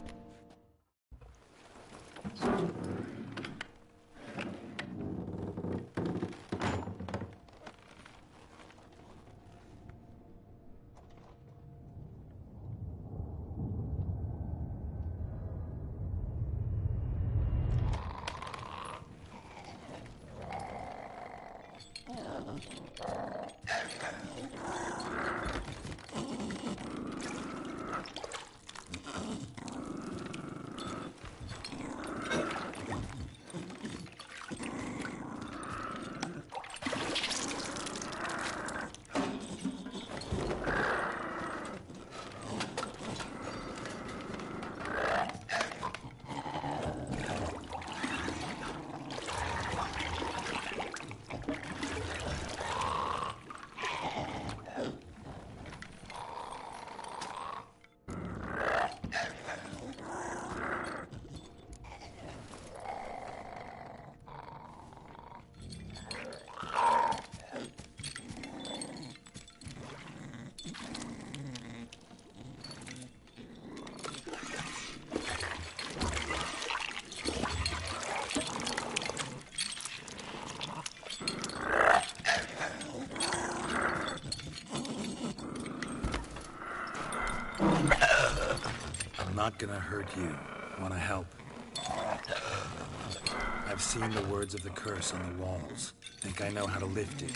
I'm not gonna hurt you. Wanna help? I've seen the words of the curse on the walls. Think I know how to lift it.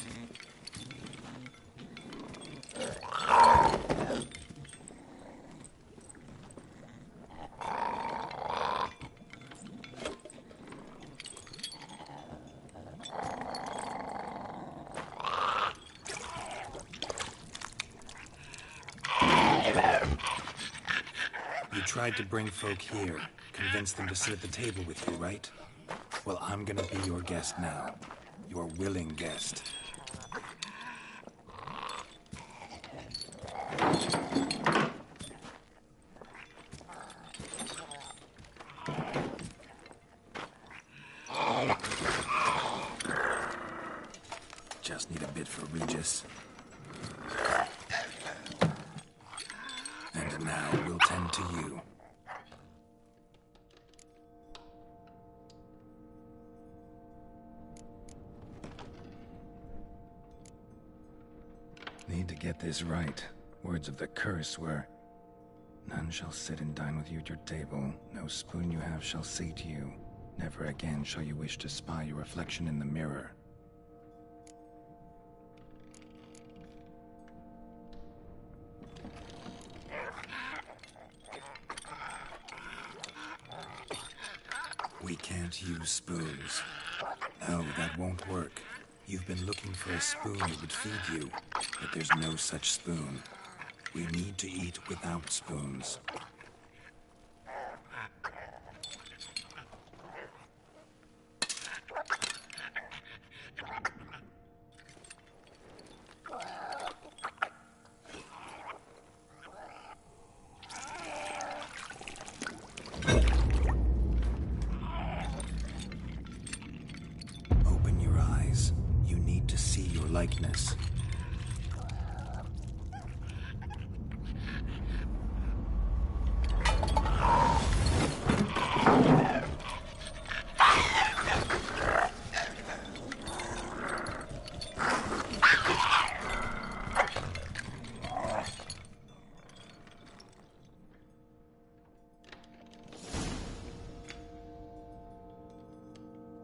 You tried to bring folk here, convince them to sit at the table with you, right? Well, I'm gonna be your guest now. Your willing guest. Just need a bit for Regis. And now we'll tend to you. need to get this right. Words of the curse were, "None shall sit and dine with you at your table. No spoon you have shall sate you. Never again shall you wish to spy your reflection in the mirror." We can't use spoons. No, that won't work. You've been looking for a spoon that would feed you, but there's no such spoon. We need to eat without spoons. Open your eyes. You need to see your likeness.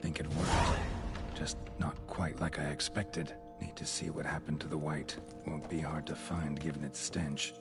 Think it worked. Just not quite like I expected. Need to see what happened to the white. Won't be hard to find given its stench.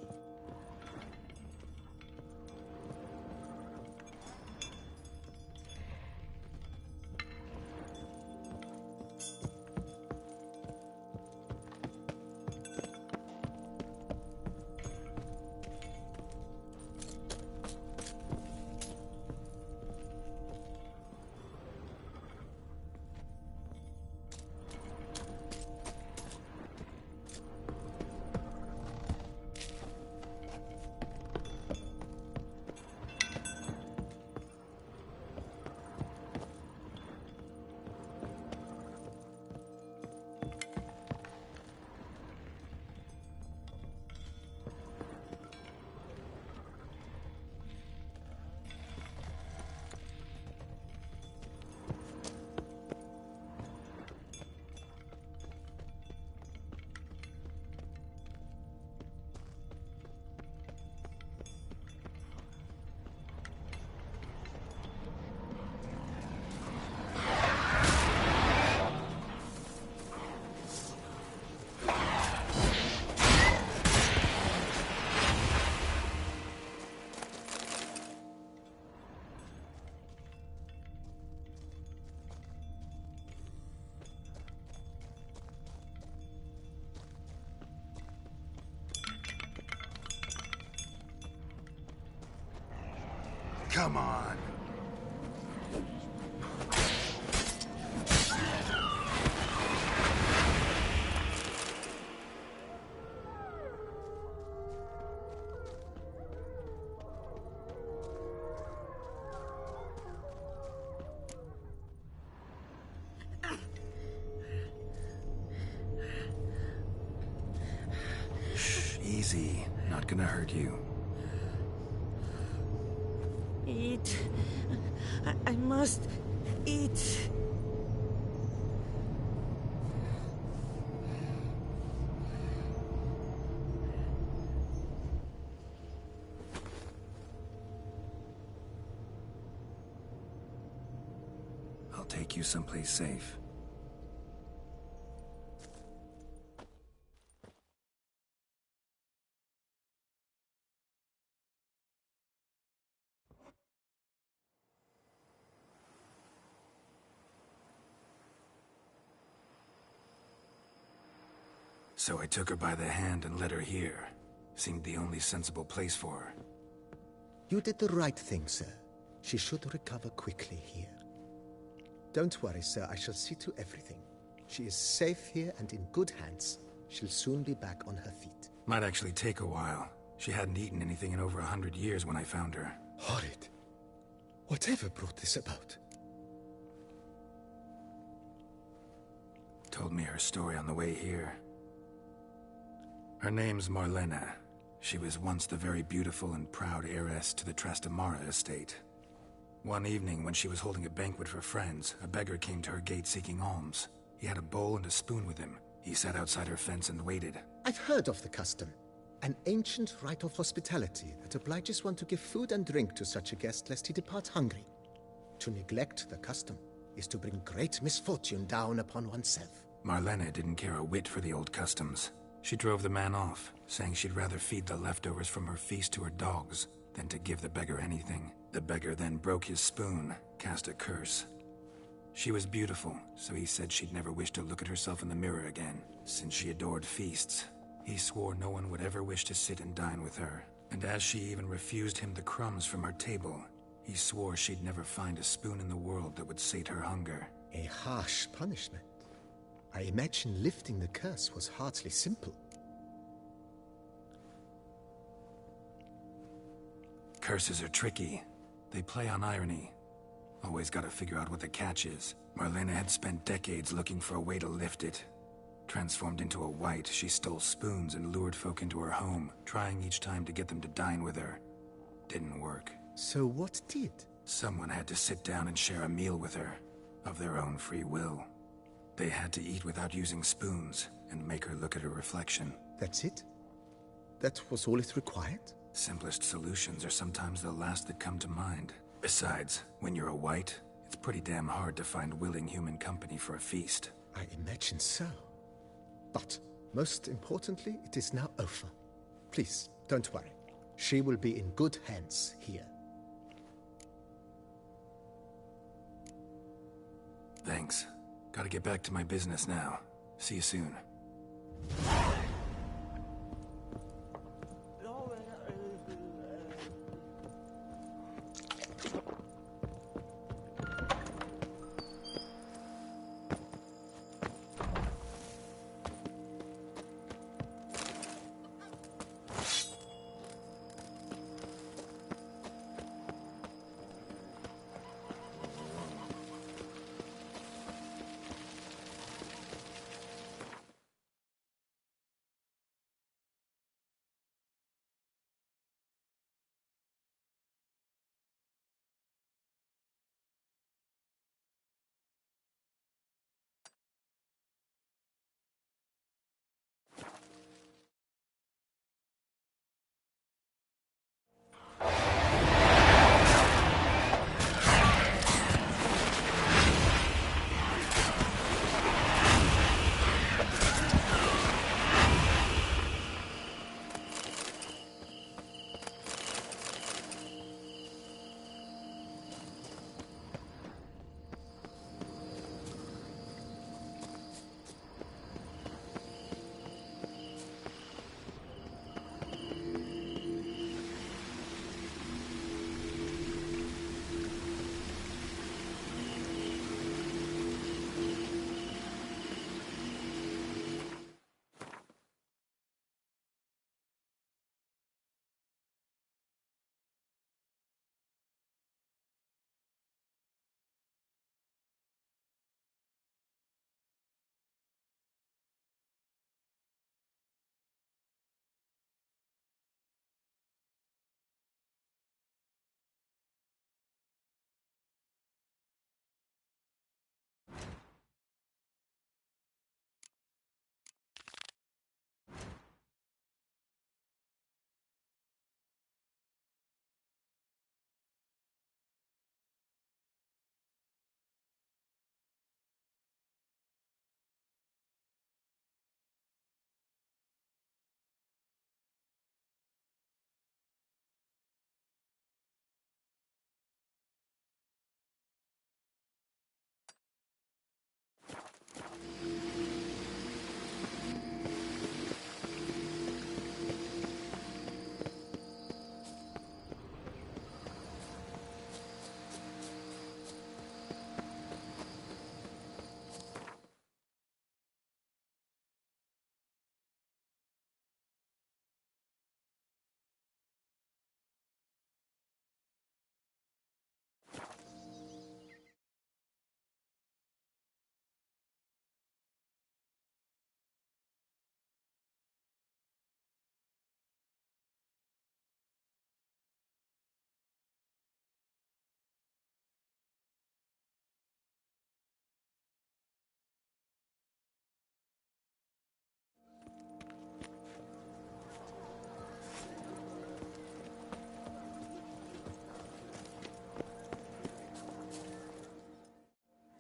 Come on. Shh, easy. Not gonna hurt you. Eat. I must eat. I'll take you someplace safe. So I took her by the hand and led her here. Seemed the only sensible place for her. You did the right thing, sir. She should recover quickly here. Don't worry, sir. I shall see to everything. She is safe here and in good hands. She'll soon be back on her feet. Might actually take a while. She hadn't eaten anything in over 100 years when I found her. Horrid. Whatever brought this about? Told me her story on the way here. Her name's Marlena. She was once the very beautiful and proud heiress to the Trastamara estate. One evening, when she was holding a banquet for friends, a beggar came to her gate seeking alms. He had a bowl and a spoon with him. He sat outside her fence and waited. I've heard of the custom. An ancient rite of hospitality that obliges one to give food and drink to such a guest lest he depart hungry. To neglect the custom is to bring great misfortune down upon oneself. Marlena didn't care a whit for the old customs. She drove the man off, saying she'd rather feed the leftovers from her feast to her dogs than to give the beggar anything. The beggar then broke his spoon, cast a curse. She was beautiful, so he said she'd never wish to look at herself in the mirror again. Since she adored feasts, he swore no one would ever wish to sit and dine with her. And as she even refused him the crumbs from her table, he swore she'd never find a spoon in the world that would sate her hunger. A harsh punishment. I imagine lifting the curse was hardly simple. Curses are tricky. They play on irony. Always gotta figure out what the catch is. Marlena had spent decades looking for a way to lift it. Transformed into a wight, she stole spoons and lured folk into her home, trying each time to get them to dine with her. Didn't work. So what did? Someone had to sit down and share a meal with her, of their own free will. They had to eat without using spoons, and make her look at her reflection. That's it? That was all it required? Simplest solutions are sometimes the last that come to mind. Besides, when you're a wight, it's pretty damn hard to find willing human company for a feast. I imagine so. But, most importantly, it is now over. Please, don't worry. She will be in good hands here. Thanks. Gotta get back to my business now. See you soon.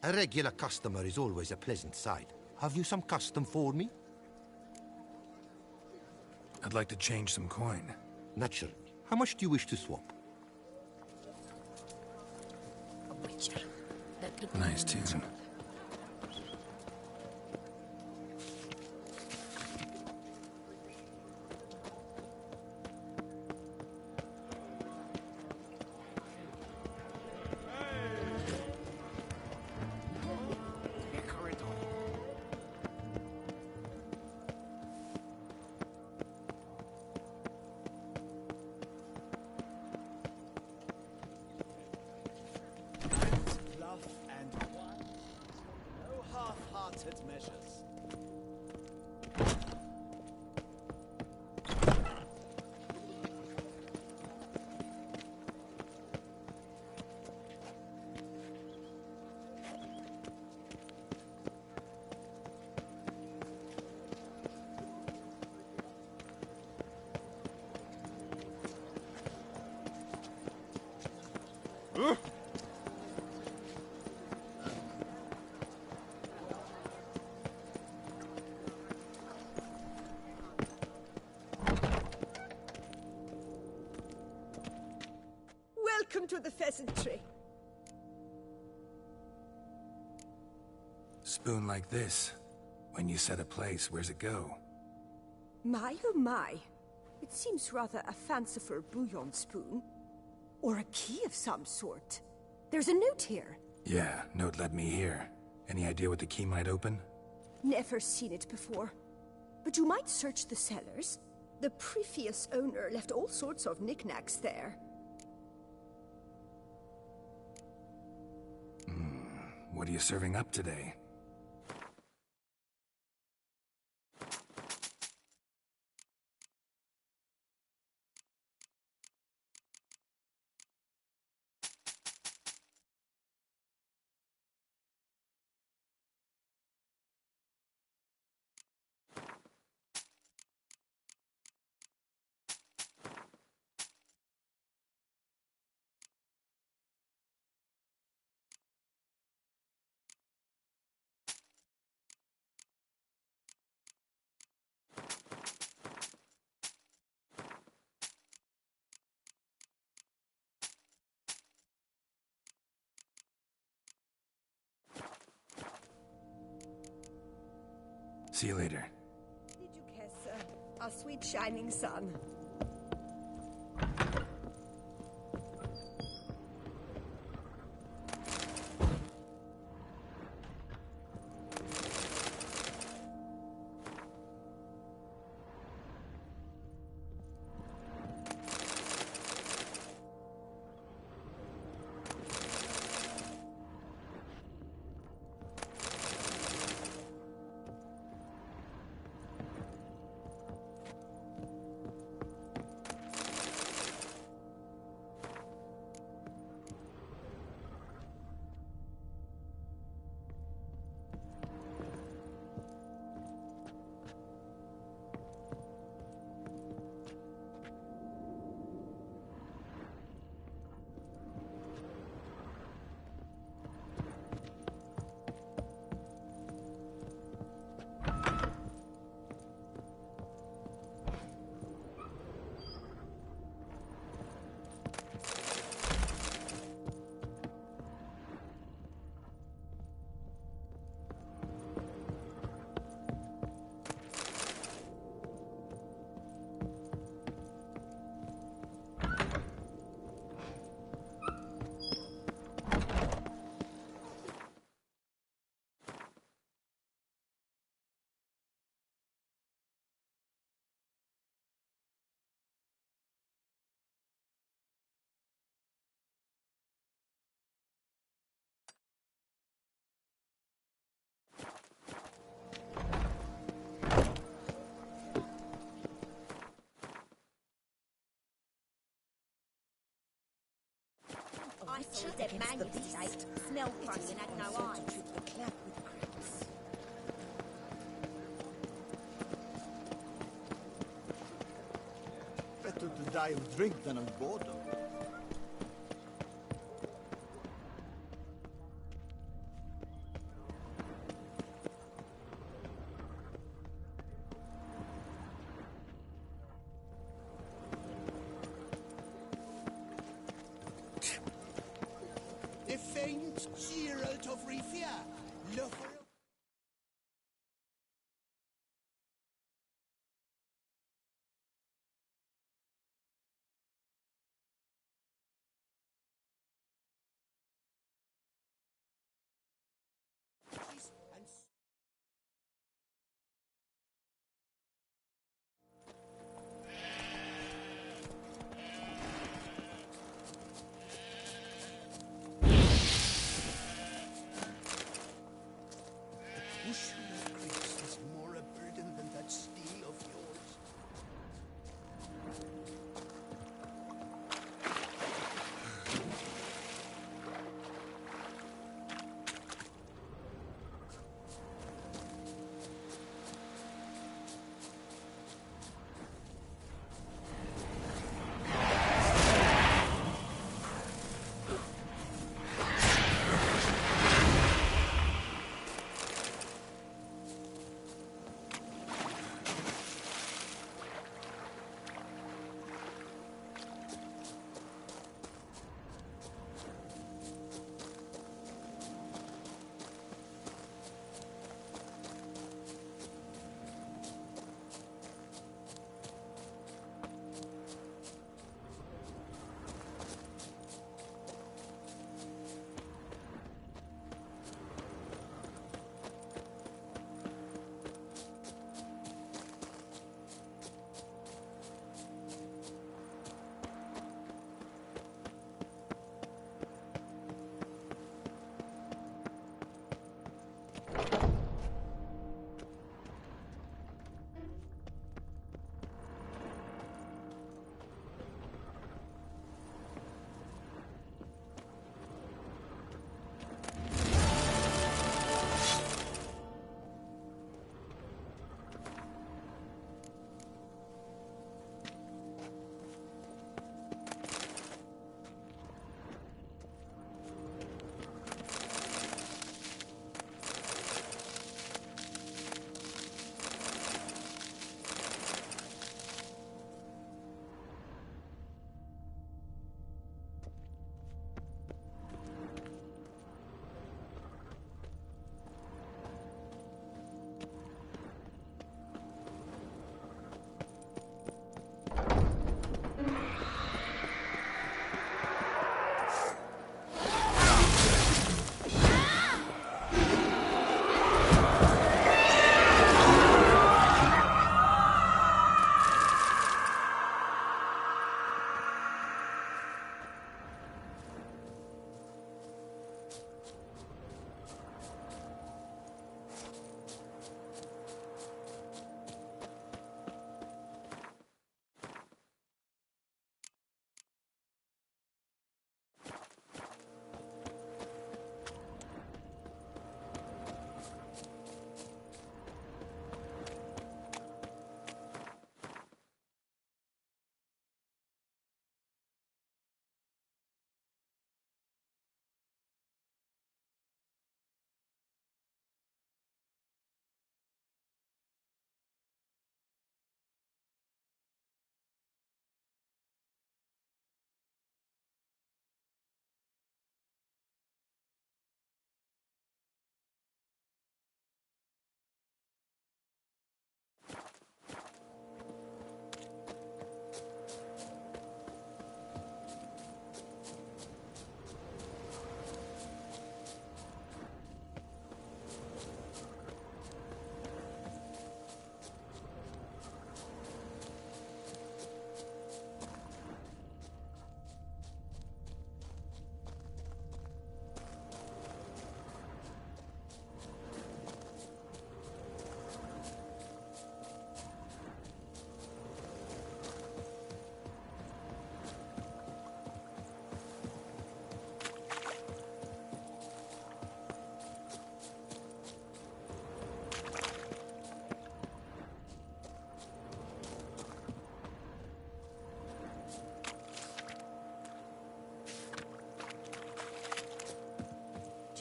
A regular customer is always a pleasant sight. Have you some custom for me? I'd like to change some coin. Naturally. How much do you wish to swap? Nice tune. Welcome to the pheasantry. Spoon like this. When you set a place, where's it go? My oh my. It seems rather a fanciful bouillon spoon. Or a key of some sort. There's a note here. Yeah, note led me here. Any idea what the key might open? Never seen it before. But you might search the cellars. The previous owner left all sorts of knickknacks there. What are you serving up today? See you later. Did you guess, our sweet shining sun? I saw a dead man yesterday. Smelled funny and had no eyes. Better to die of drink than of boredom. James, Gerald of Rifia, lover of... and Ushula Creeks is more a burden than that steel of yours.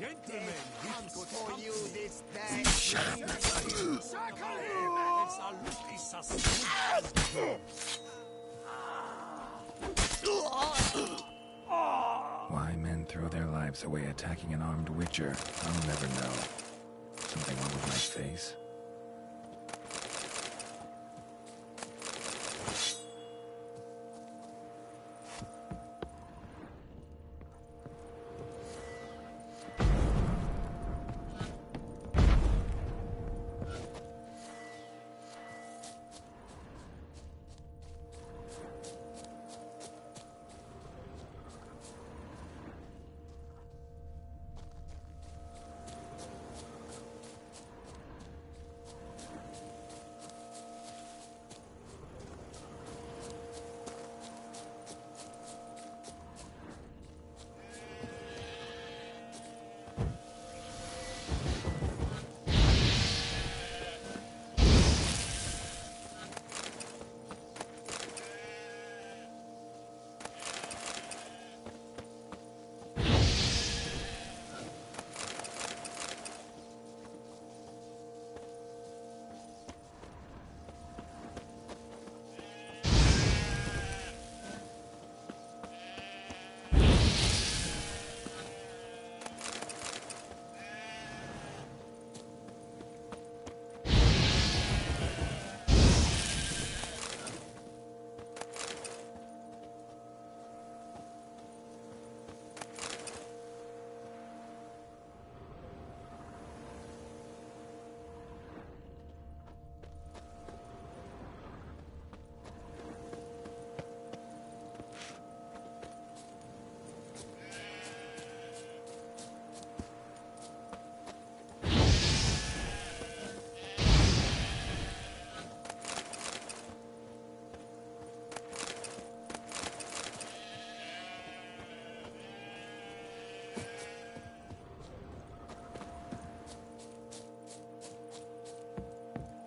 Gentlemen, comes for you this day. Circle him and salute his suspense. Why men throw their lives away attacking an armed witcher, I'll never know. Something wrong with my face?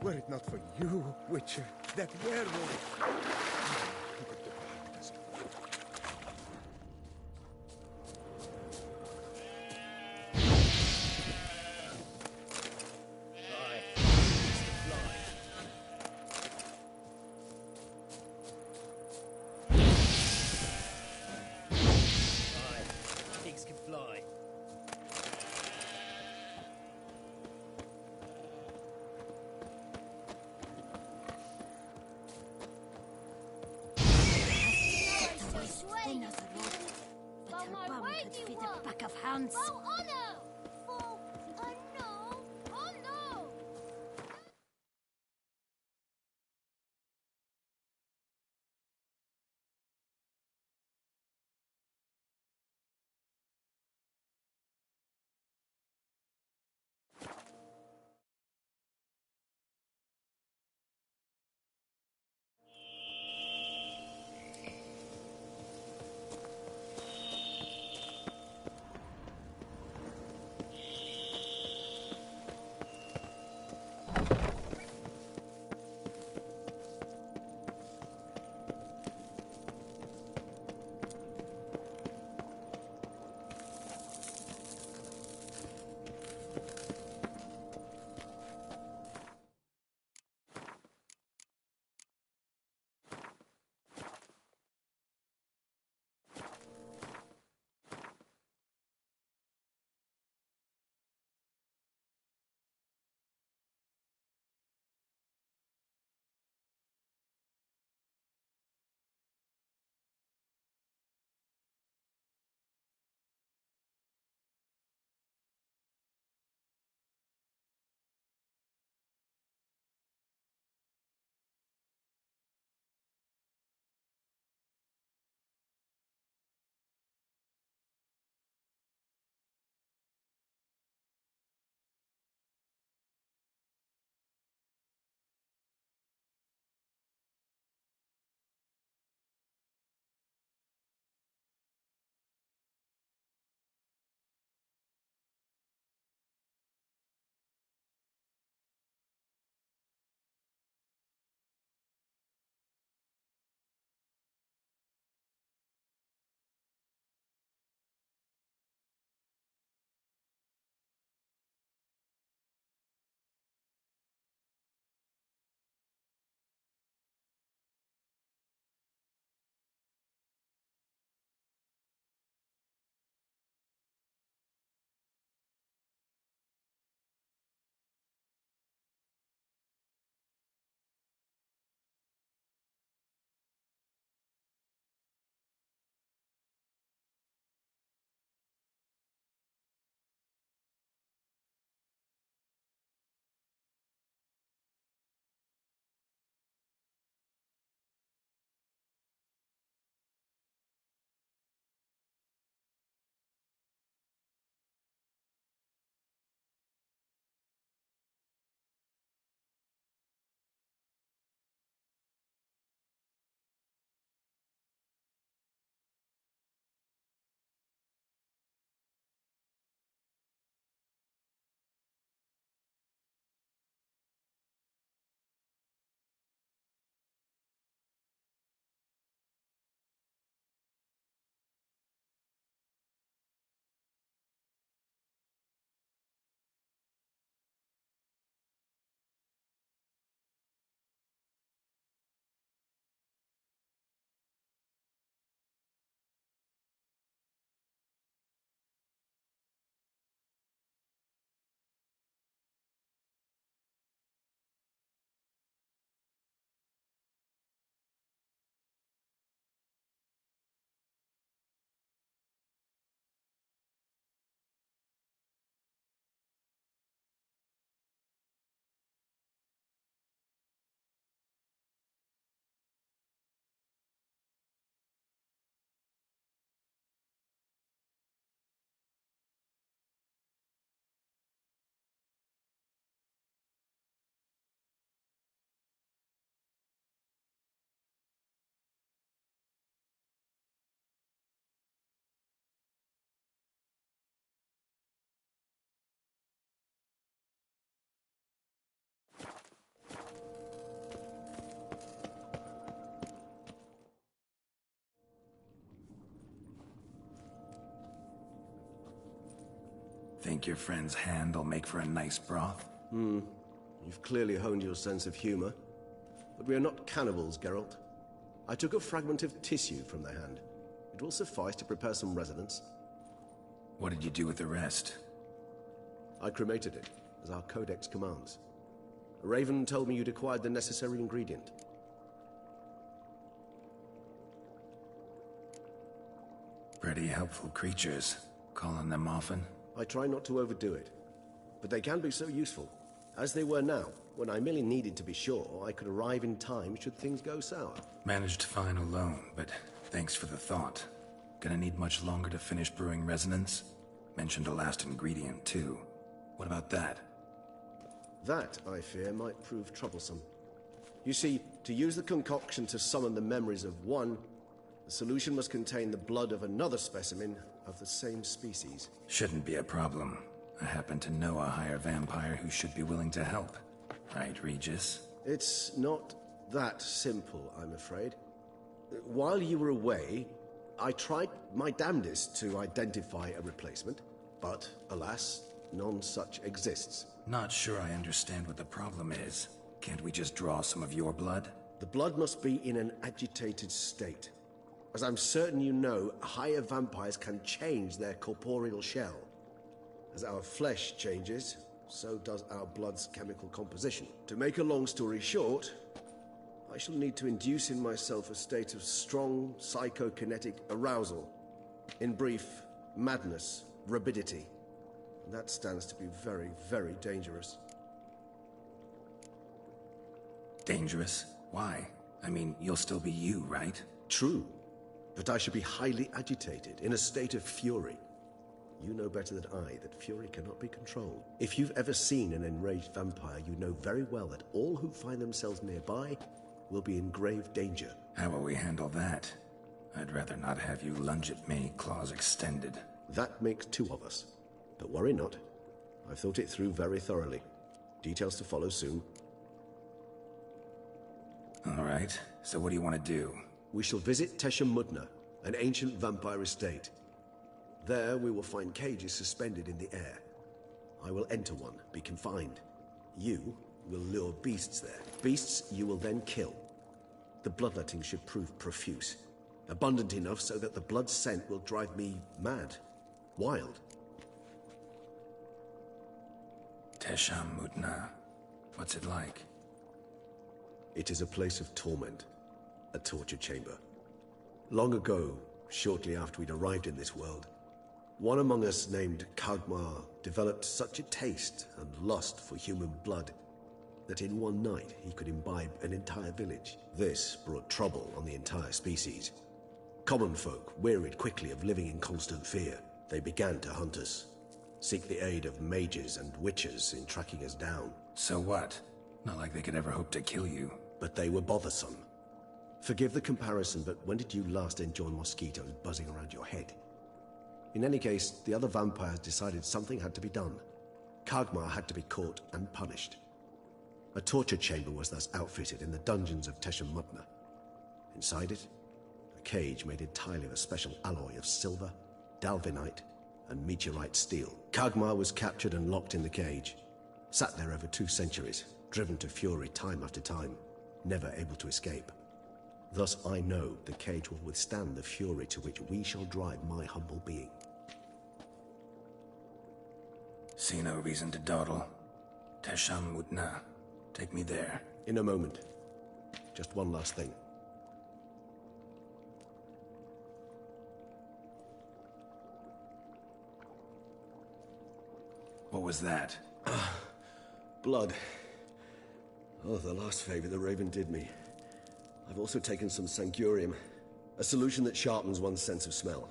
Were it not for you, Witcher, that werewolf... Pigs can fly. Pack of hounds. Oh, no! Oh, no! Oh, no! Think your friend's hand will make for a nice broth? You've clearly honed your sense of humor. But we are not cannibals, Geralt. I took a fragment of tissue from the hand. It will suffice to prepare some resonance. What did you do with the rest? I cremated it, as our codex commands. A raven told me you'd acquired the necessary ingredient. Pretty helpful creatures. Calling them often? I try not to overdo it, but they can be so useful. As they were now, when I merely needed to be sure I could arrive in time should things go sour. Managed fine alone, but thanks for the thought. Gonna need much longer to finish brewing resonance? Mentioned a last ingredient, too. What about that? That, I fear, might prove troublesome. You see, to use the concoction to summon the memories of one, the solution must contain the blood of another specimen of the same species. Shouldn't be a problem. I happen to know a higher vampire who should be willing to help. Right, Regis? It's not that simple, I'm afraid. While you were away, I tried my damnedest to identify a replacement, but alas, none such exists. Not sure I understand what the problem is. Can't we just draw some of your blood? The blood must be in an agitated state. As I'm certain you know, higher vampires can change their corporeal shell. As our flesh changes, so does our blood's chemical composition. To make a long story short, I shall need to induce in myself a state of strong psychokinetic arousal. In brief, madness, rabidity. And that stands to be very, very dangerous. Dangerous? Why? I mean, you'll still be you, right? True. But I should be highly agitated, in a state of fury. You know better than I that fury cannot be controlled. If you've ever seen an enraged vampire, you know very well that all who find themselves nearby will be in grave danger. How will we handle that? I'd rather not have you lunge at me, claws extended. That makes two of us. But worry not. I've thought it through very thoroughly. Details to follow soon. All right, so what do you want to do? We shall visit 𝘋𝙀𝙀, an ancient vampire estate. There we will find cages suspended in the air. I will enter one, be confined. You will lure beasts there. Beasts you will then kill. The bloodletting should prove profuse. Abundant enough so that the blood scent will drive me mad. Wild. 𝘋𝙀𝙀𝙀, what's it like? It is a place of torment. A torture chamber. Long ago, shortly after we'd arrived in this world, one among us named 𝘾𝙤𝙢 developed such a taste and lust for human blood that in one night he could imbibe an entire village. This brought trouble on the entire species. Common folk wearied quickly of living in constant fear. They began to hunt us, seek the aid of mages and witches in tracking us down. So what? Not like they could ever hope to kill you. But they were bothersome. Forgive the comparison, but when did you last enjoy mosquitoes buzzing around your head? In any case, the other vampires decided something had to be done. 𝘾𝙤𝙢 had to be caught and punished. A torture chamber was thus outfitted in the dungeons of 𝘋𝙀𝙀𝙀. Inside it, a cage made entirely of a special alloy of silver, dalvinite, and meteorite steel. 𝘾𝙤𝙢 was captured and locked in the cage. Sat there over 2 centuries, driven to fury time after time, never able to escape. Thus I know the cage will withstand the fury to which we shall drive my humble being. See no reason to dawdle. 𝘋𝙀𝙀𝙀, take me there. In a moment. Just one last thing. What was that? Blood. Oh, the last favor the Raven did me. I've also taken some Sangurium, a solution that sharpens one's sense of smell.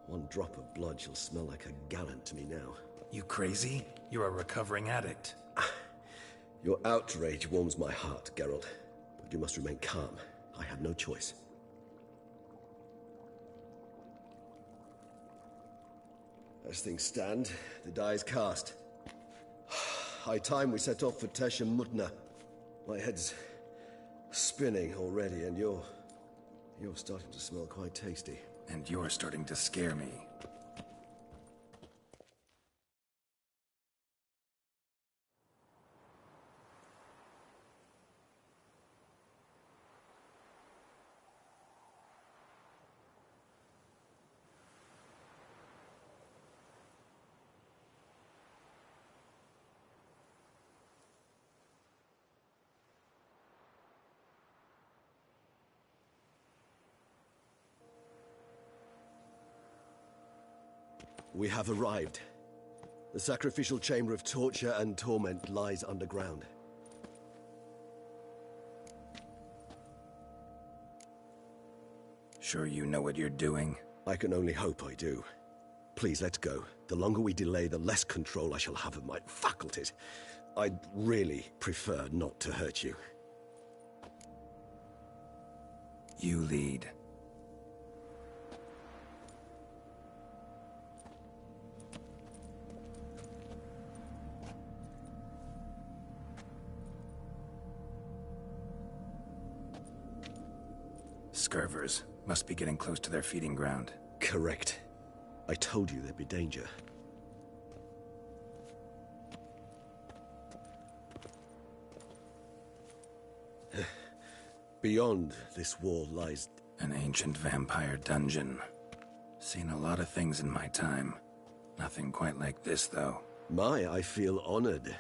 One drop of blood shall smell like a gallon to me now. You crazy? You're a recovering addict. Your outrage warms my heart, Geralt. But you must remain calm. I have no choice. As things stand, the die is cast. High time we set off for 𝘋𝙀𝙀𝙀. My head's spinning already, and you're starting to smell quite tasty. And you're starting to scare me. We have arrived. The sacrificial chamber of torture and torment lies underground. Sure you know what you're doing? I can only hope I do. Please, let's go. The longer we delay, the less control I shall have of my faculties. I'd really prefer not to hurt you. You lead. Scurvers must be getting close to their feeding ground. Correct. I told you there'd be danger. Beyond this wall lies an ancient vampire dungeon. Seen a lot of things in my time. Nothing quite like this, though. I feel honored.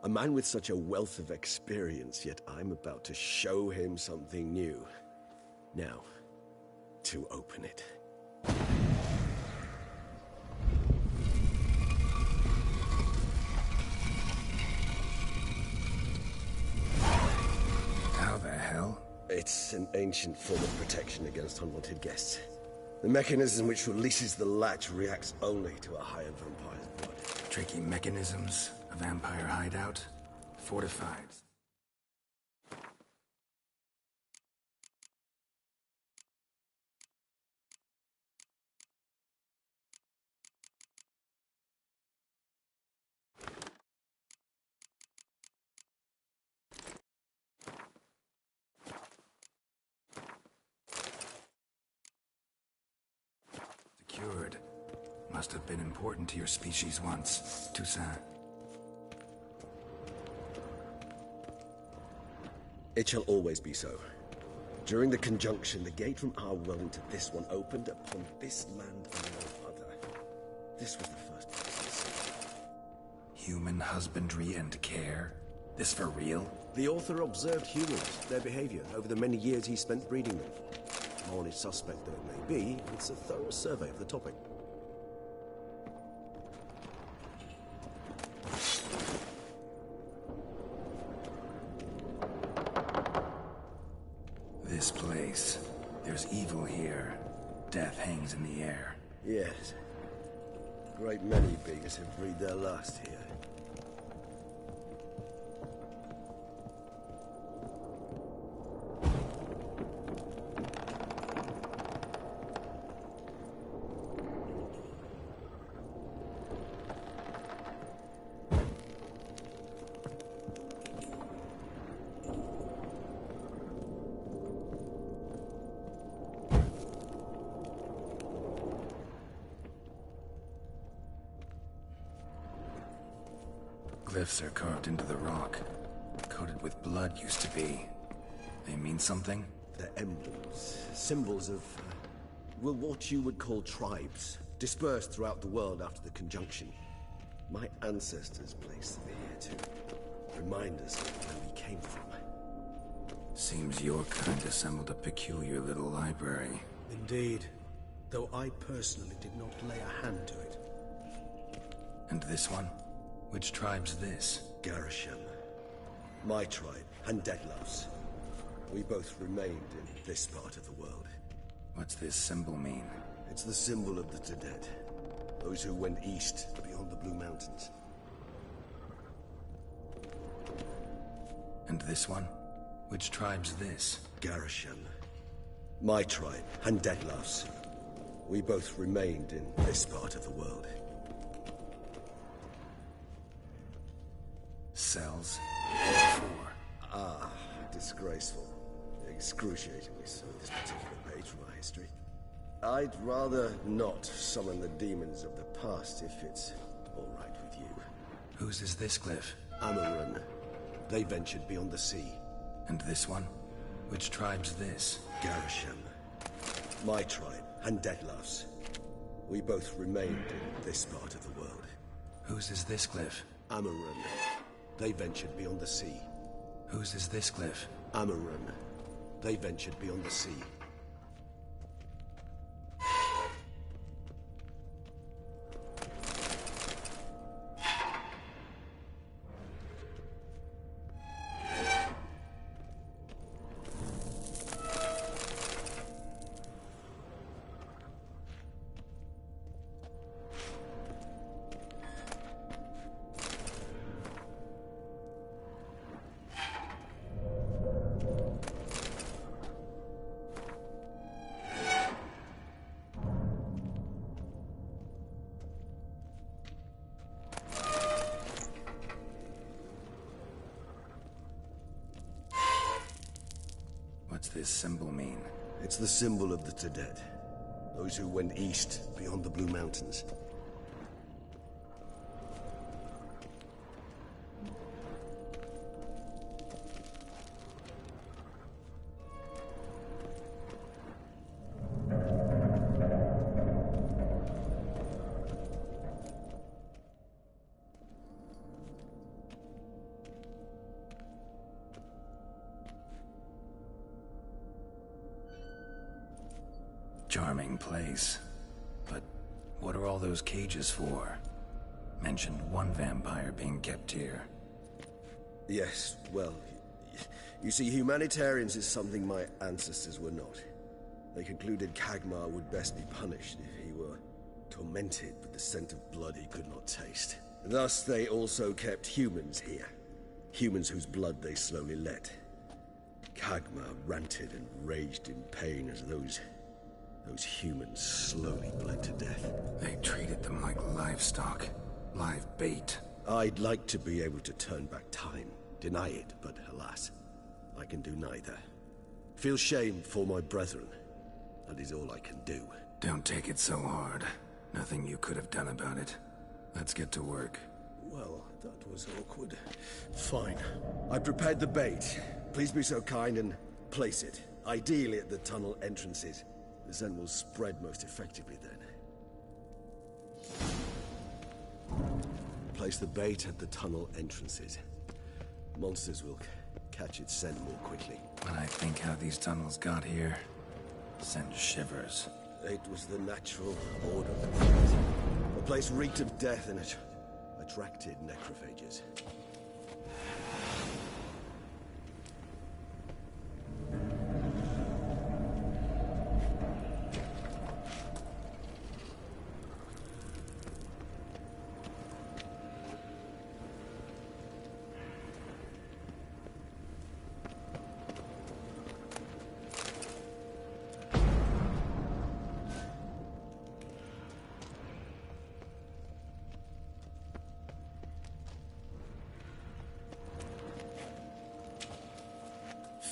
A man with such a wealth of experience, yet I'm about to show him something new. Now, to open it. How the hell? It's an ancient form of protection against unwanted guests. The mechanism which releases the latch reacts only to a higher vampire's blood. Tricky mechanisms, a vampire hideout, fortified. Secured. Must have been important to your species once, Toussaint. It shall always be so. During the conjunction, the gate from our world into this one opened upon this land and no other. This was the first place. Human husbandry and care? This for real? The author observed humans, their behavior, over the many years he spent breeding them. Morally suspect though it may be, it's a thorough survey of the topic. This place. There's evil here. Death hangs in the air. Yes. A great many beggars have breathed their last here. Glyphs are carved into the rock. Coated with blood used to be. They mean something? They're emblems, symbols of, well, what you would call tribes, dispersed throughout the world after the conjunction. My ancestors placed them here to remind us of where we came from. Seems your kind assembled a peculiar little library. Indeed, though I personally did not lay a hand to it. And this one? Which tribe's this? 𝘾𝙤𝙢𝙩. My tribe, and 𝘾𝙧𝙢𝙩𝙢. We both remained in this part of the world. What's this symbol mean? It's the symbol of the 𝘼𝙧. Those who went east beyond the Blue Mountains. And this one? Which tribe's this? 𝘾𝙤𝙢𝙩. My tribe, and 𝘾𝙧𝙢𝙩. We both remained in this part of the world. Cells. 4. Disgraceful. Excruciatingly so, this particular page from our history. I'd rather not summon the demons of the past if it's all right with you. Whose is this glyph? Amarun. They ventured beyond the sea. And this one? Which tribe's this? 𝘾𝙤𝙢𝙩. My tribe, and 𝘾𝙧𝙢𝙪. We both remained in this part of the world. Whose is this glyph? Amarun. They ventured beyond the sea. Whose is this glyph? Amarun. They ventured beyond the sea. this symbol mean? It's the symbol of the Ďeďed. Those who went east, beyond the Blue Mountains. Charming place. But what are all those cages for? Mentioned one vampire being kept here. Yes, well, you see, humanitarians is something my ancestors were not. They concluded 𝘾𝙤𝙢 would best be punished if he were tormented with the scent of blood he could not taste. Thus, they also kept humans here. Humans whose blood they slowly let. 𝘾𝙤𝙢 ranted and raged in pain as those humans slowly bled to death. They treated them like livestock. Live bait. I'd like to be able to turn back time. Deny it, but alas, I can do neither. Feel shame for my brethren. That is all I can do. Don't take it so hard. Nothing you could have done about it. Let's get to work. Well, that was awkward. Fine. I prepared the bait. Please be so kind and place it. Ideally at the tunnel entrances. The scent will spread most effectively then. Place the bait at the tunnel entrances. Monsters will catch its scent more quickly. When I think how these tunnels got here, sends shivers. It was the natural order. The place reeked of death and it attracted necrophages.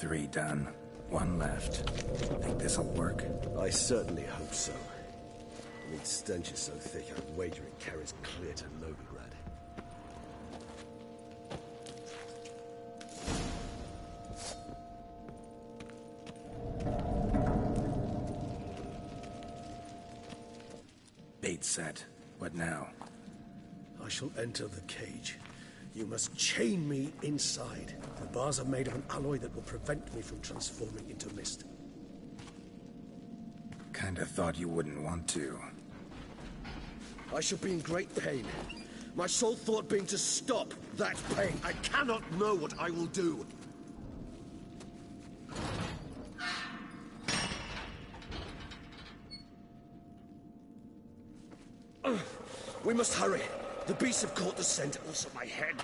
Three done. One left. Think this'll work? I certainly hope so. I mean, stench is so thick, I'd wager it carries clear to Novigrad. Bait set. What now? I shall enter the cage. You must chain me inside. The bars are made of an alloy that will prevent me from transforming into mist. Kinda thought you wouldn't want to. I shall be in great pain. My sole thought being to stop that pain. I cannot know what I will do. We must hurry. The beasts have caught the scent, also my head.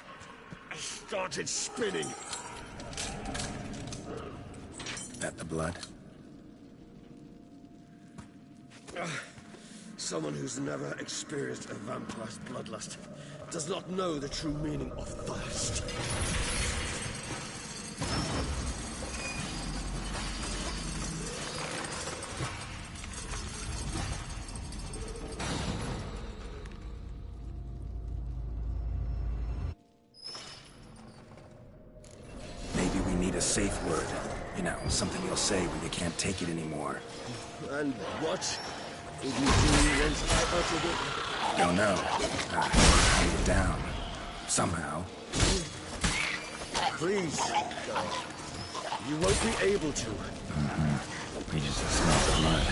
I started spinning. That the blood? Someone who's never experienced a vampire's bloodlust does not know the true meaning of thirst. Safe word. You know, something you'll say when you can't take it anymore. And what would you do once I uttered it? Don't know. Calm it down. Somehow. Please, you won't be able to. We just smell the blood.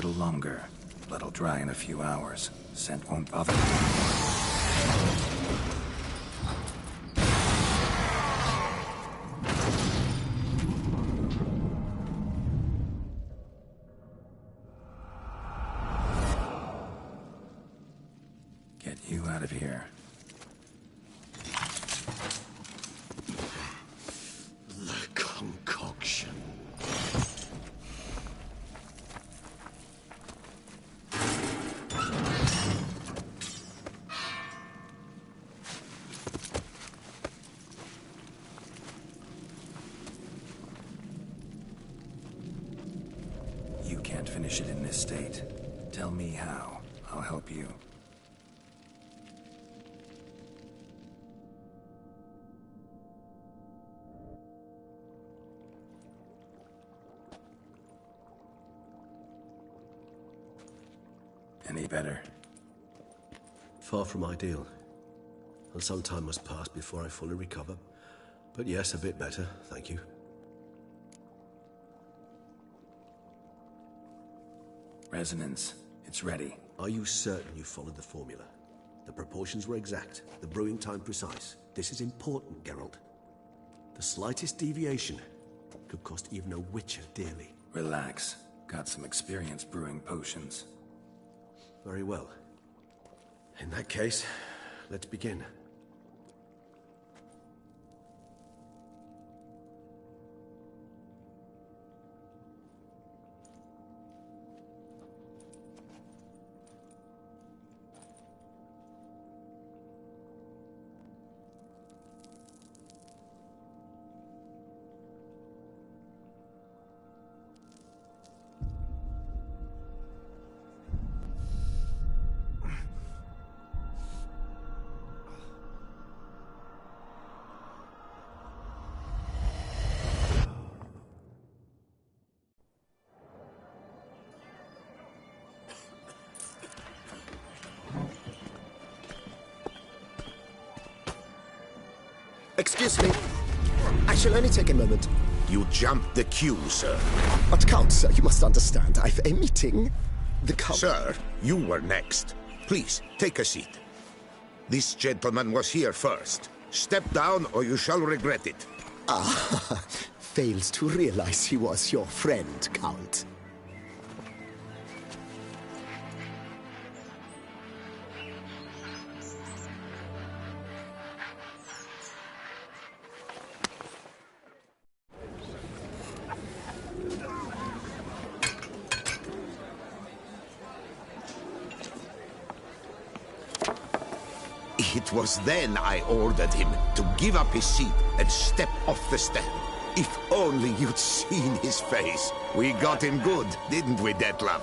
little longer. Blood'll dry in a few hours. Scent won't bother you. Get you out of here. The concoction. You can't finish it in this state. Tell me how. I'll help you. Any better? Far from ideal. And some time must pass before I fully recover. But yes, a bit better, thank you. Resonance. It's ready. Are you certain you followed the formula? The proportions were exact, the brewing time precise. This is important, Geralt. The slightest deviation could cost even a witcher dearly. Relax. Got some experience brewing potions. Very well. In that case, let's begin. Excuse me. I shall only take a moment. You jumped the queue, sir. But Count, sir, you must understand. I've a meeting. The Count... Sir, you were next. Please, take a seat. This gentleman was here first. Step down or you shall regret it. Ah, fails to realize he was your friend, Count. It was then I ordered him to give up his seat and step off the step. If only you'd seen his face. We got him good, didn't we, Detlef?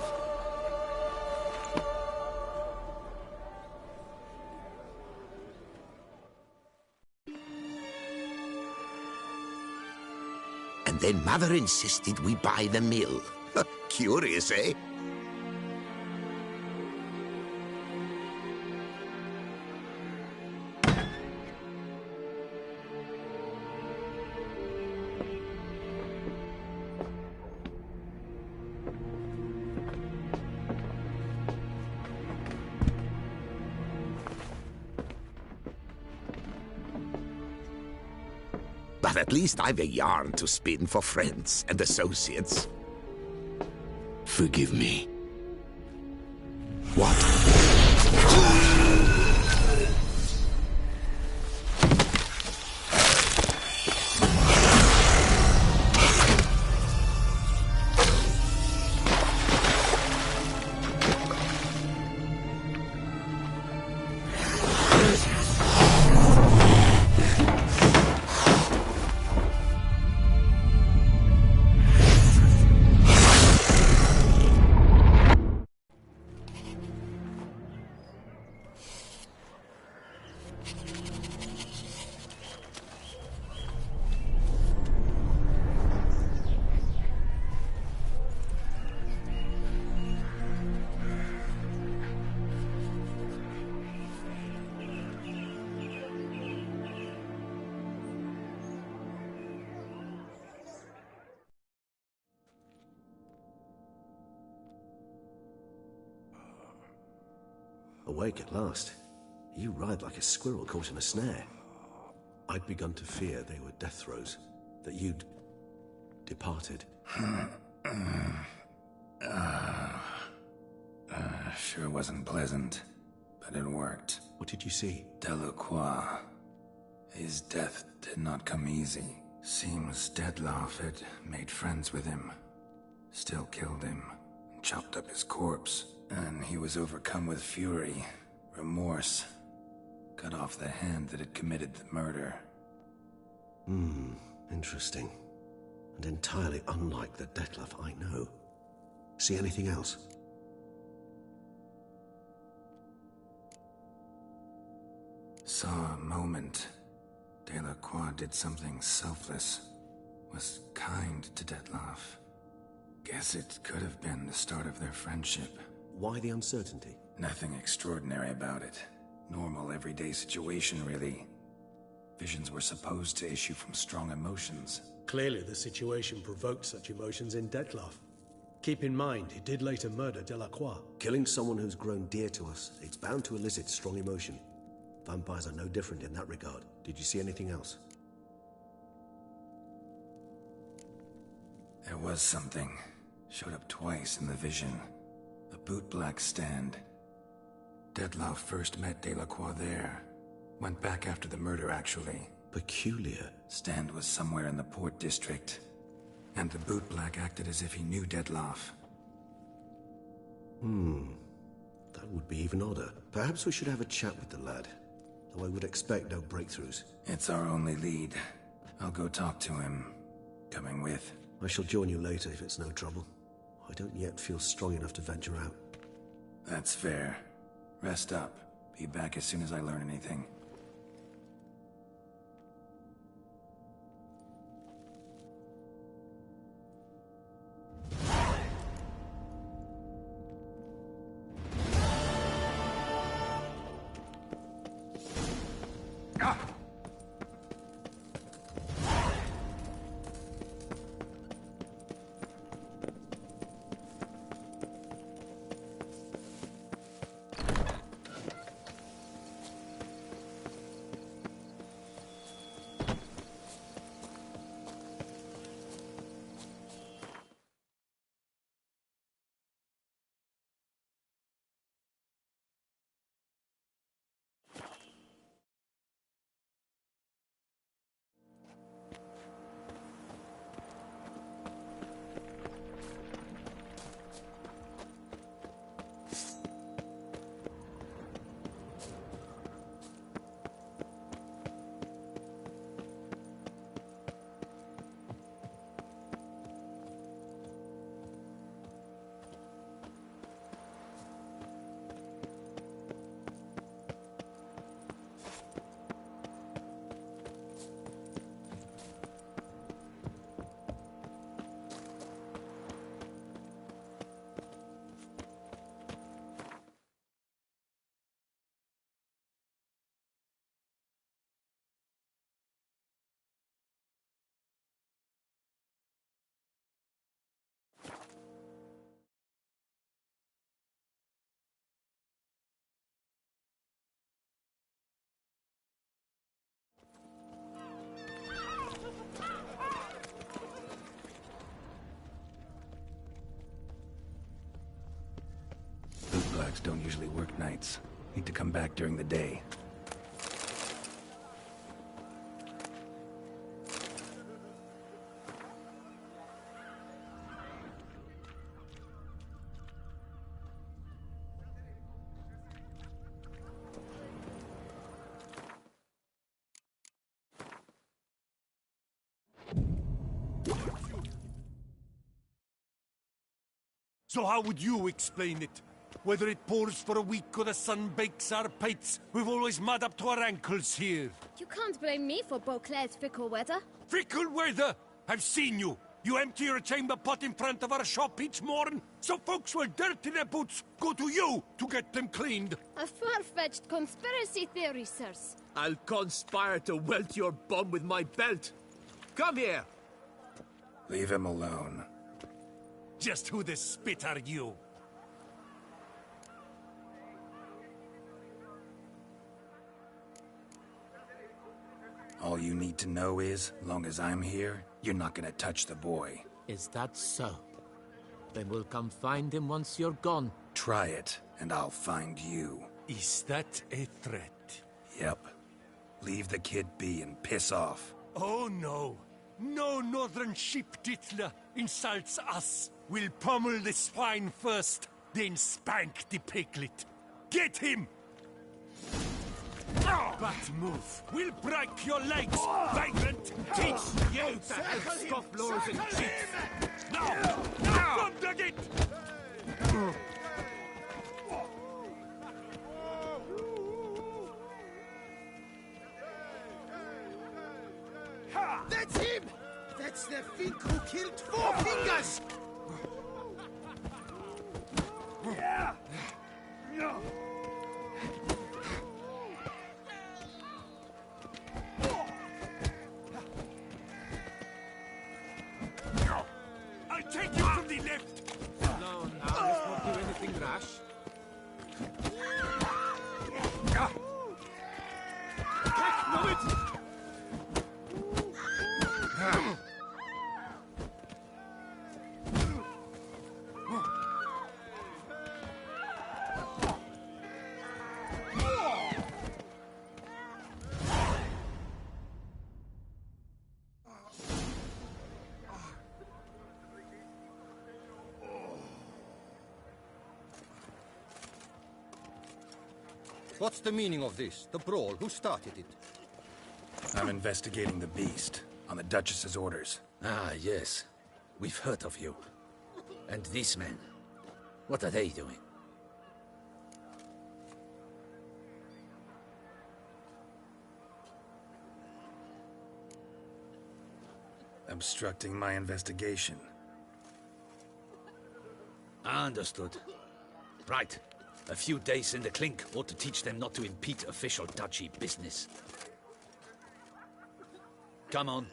And then Mother insisted we buy the mill. Curious, eh? But at least I've a yarn to spin for friends and associates. Forgive me. What? Awake at last. You ride like a squirrel caught in a snare. I'd begun to fear they were death throes, that you'd departed. Sure wasn't pleasant, but it worked. What did you see? 𝙑𝙧𝙢𝙀. His death did not come easy. Seems Dettlaff had made friends with him. Still killed him, and chopped up his corpse. And he was overcome with fury, remorse. Cut off the hand that had committed the murder. Interesting. And entirely unlike the Dettlaff I know. See anything else? Saw a moment. 𝙑𝙧𝙢 did something selfless. Was kind to Dettlaff. Guess it could have been the start of their friendship. Why the uncertainty? Nothing extraordinary about it. Normal, everyday situation, really. Visions were supposed to issue from strong emotions. Clearly the situation provoked such emotions in Dettlaff. Keep in mind, he did later murder 𝙑𝙧𝙀. Killing someone who's grown dear to us, it's bound to elicit strong emotion. Vampires are no different in that regard. Did you see anything else? There was something. Showed up twice in the vision. A bootblack stand. Dettlaff first met 𝙑𝙧𝙀 there. Went back after the murder, actually. Peculiar. Stand was somewhere in the port district. And the bootblack acted as if he knew Dettlaff. That would be even odder. Perhaps we should have a chat with the lad. Though I would expect no breakthroughs. It's our only lead. I'll go talk to him. Coming with? I shall join you later if it's no trouble. I don't yet feel strong enough to venture out. That's fair. Rest up. Be back as soon as I learn anything. Bootblacks don't usually work nights. Need to come back during the day. So how would you explain it? Whether it pours for a week or the sun bakes our pates, we've always mud up to our ankles here. You can't blame me for Beauclair's fickle weather. Fickle weather? I've seen you. You empty your chamber pot in front of our shop each morn, so folks will dirty their boots, go to you to get them cleaned. A far-fetched conspiracy theory, sirs. I'll conspire to welt your bum with my belt. Come here. Leave him alone. Just who the spit are you? All you need to know is, long as I'm here, you're not gonna touch the boy. Is that so? Then we'll come find him once you're gone. Try it, and I'll find you. Is that a threat? Yep. Leave the kid be and piss off. Oh no. No northern sheep dittler insults us. We'll pummel the swine first, then spank the piglet. Get him! But move. We'll break your legs, vagrant! Teach you to have scofflaws and cheats! Now! Now! Thunder it! That's him! That's the Fink who killed 4 fingers! I'll take you from the left! No, let's not do anything rash. Move it! What's the meaning of this? The brawl? Who started it? I'm investigating the beast, on the Duchess's orders. Ah, yes. We've heard of you. And these men. What are they doing? Obstructing my investigation. Understood. Right. A few days in the clink ought to teach them not to impede official duchy business. Come on.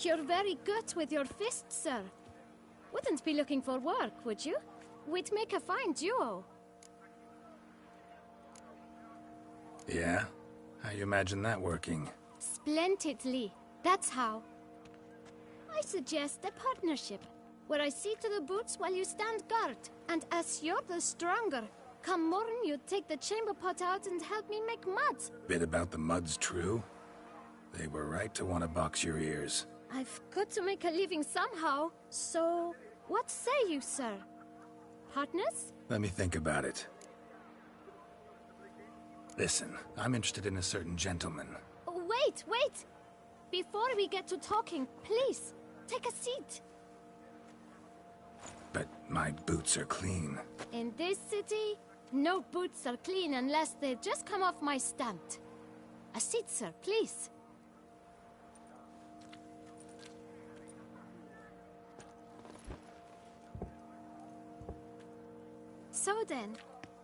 You're very good with your fists, sir. Wouldn't be looking for work, would you? We'd make a fine duo. Yeah? How you imagine that working? Splendidly. That's how. I suggest a partnership, where I see to the boots while you stand guard. And as you're the stronger, come morn you take the chamber pot out and help me make mud. Bit about the mud's true? They were right to want to box your ears. I've got to make a living somehow, so what say you, sir? Partners? Let me think about it. Listen, I'm interested in a certain gentleman. Wait, wait! Before we get to talking, please, take a seat. But my boots are clean. In this city, no boots are clean unless they just come off my stand. A seat, sir, please. So then,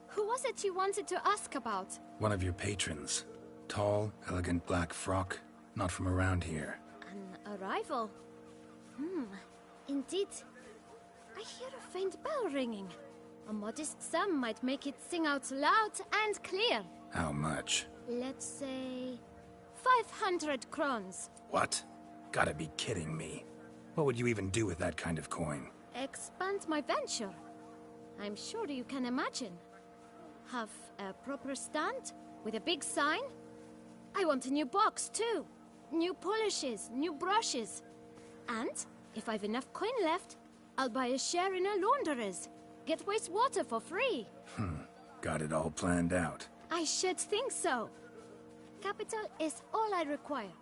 who was it you wanted to ask about? One of your patrons. Tall, elegant black frock. Not from around here. An arrival? Indeed. I hear a faint bell ringing. A modest sum might make it sing out loud and clear. How much? Let's say 500 crowns. What? Gotta be kidding me. What would you even do with that kind of coin? Expand my venture. I'm sure you can imagine. Have a proper stand with a big sign. I want a new box too. New polishes, new brushes. And if I've enough coin left, I'll buy a share in a launderer's. Get wastewater for free. Got it all planned out. I should think so. Capital is all I require.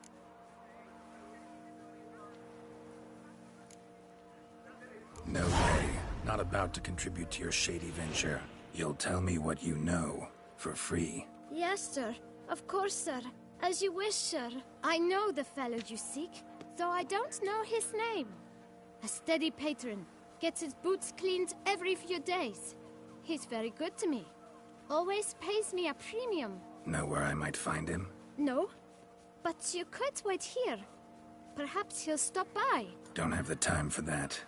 No way. Not about to contribute to your shady venture. You'll tell me what you know, for free. Yes, sir. Of course, sir. As you wish, sir. I know the fellow you seek, though I don't know his name. A steady patron. Gets his boots cleaned every few days. He's very good to me. Always pays me a premium. Know where I might find him? No, but you could wait here. Perhaps he'll stop by. Don't have the time for that.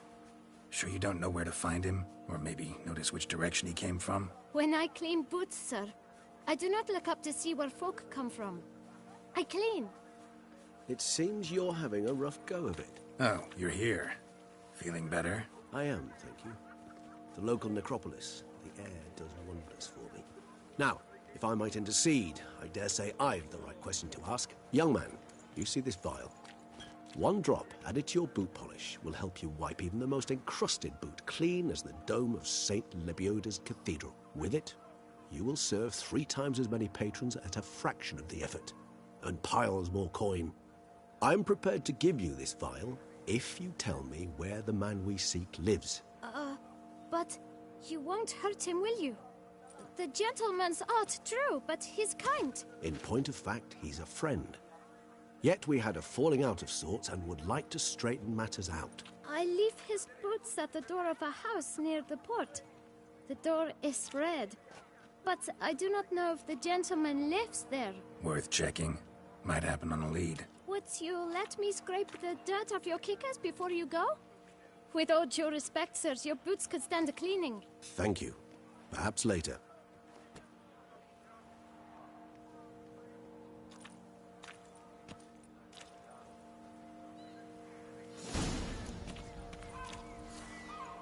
Sure you don't know where to find him? Or maybe notice which direction he came from? When I clean boots, sir, I do not look up to see where folk come from. I clean. It seems you're having a rough go of it. Oh, you're here. Feeling better? I am, thank you. The local necropolis. The air does wonders for me. Now, if I might intercede, I dare say I've the right question to ask. Young man, you see this vial? One drop added to your boot polish will help you wipe even the most encrusted boot clean as the dome of St. Lebioda's cathedral. With it, you will serve 3 times as many patrons at a fraction of the effort, and piles more coin. I'm prepared to give you this vial if you tell me where the man we seek lives. But you won't hurt him, will you? The gentleman's art, true, but he's kind. In point of fact, he's a friend. Yet we had a falling out of sorts and would like to straighten matters out. I leave his boots at the door of a house near the port. The door is red, but I do not know if the gentleman lives there. Worth checking. Might happen on a lead. Would you let me scrape the dirt off your kickers before you go? With all due respect, sirs, your boots could stand a cleaning. Thank you. Perhaps later.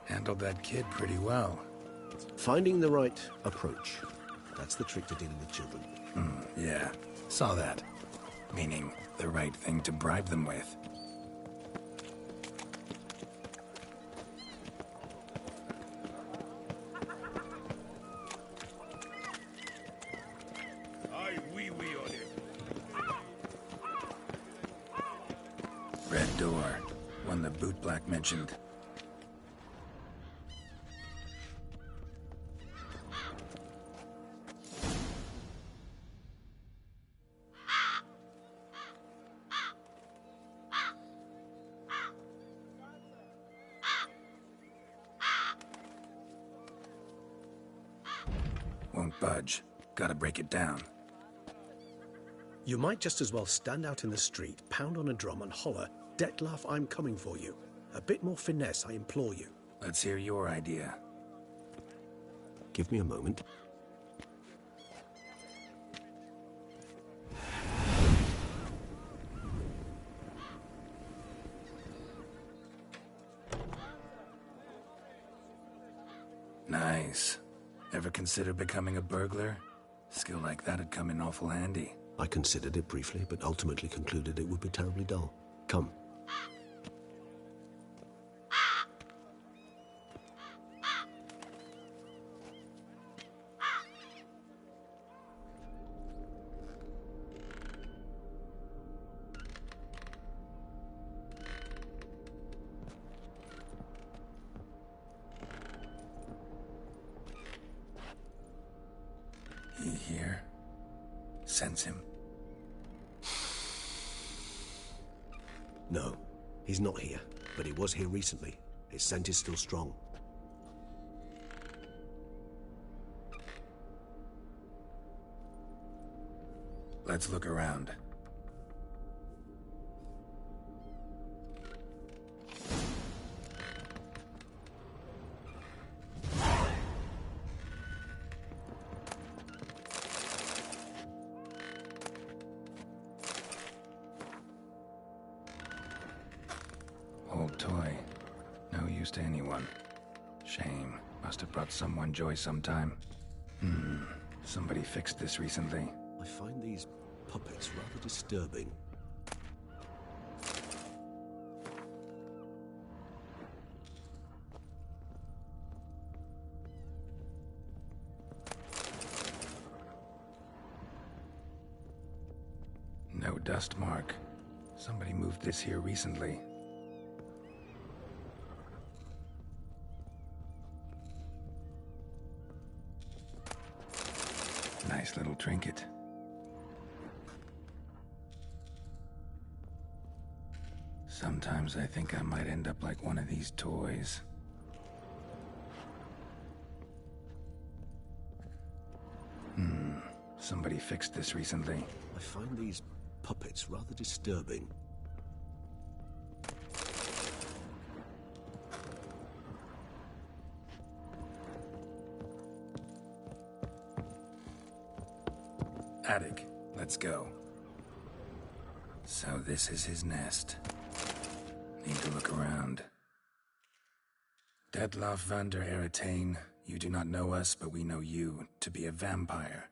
Handled that kid pretty well. Finding the right approach. That's the trick to dealing with children. Yeah, saw that. Meaning, the right thing to bribe them with. Aye, wee on it. Red door. One the bootblack mentioned. Won't budge. Gotta break it down. You might just as well stand out in the street, pound on a drum and holler, "Detlef, I'm coming for you." A bit more finesse, I implore you. Let's hear your idea. Give me a moment. Nice. Ever consider becoming a burglar? Skill like that'd come in awful handy. I considered it briefly, but ultimately concluded it would be terribly dull. Come. He here? Sense him? No, he's not here, but he was here recently. His scent is still strong. Let's look around. Old toy. No use to anyone. Shame. Must have brought someone joy sometime. Somebody fixed this recently. I find these puppets rather disturbing. No dust mark. Somebody moved this here recently. Nice little trinket. Sometimes I think I might end up like one of these toys. Somebody fixed this recently. I find these puppets rather disturbing. attic. Let's go. So this is his nest. Need to look around. 𝙑𝙧𝙢𝙀𝙧𝙀𝙀, you do not know us, but we know you to be a vampire.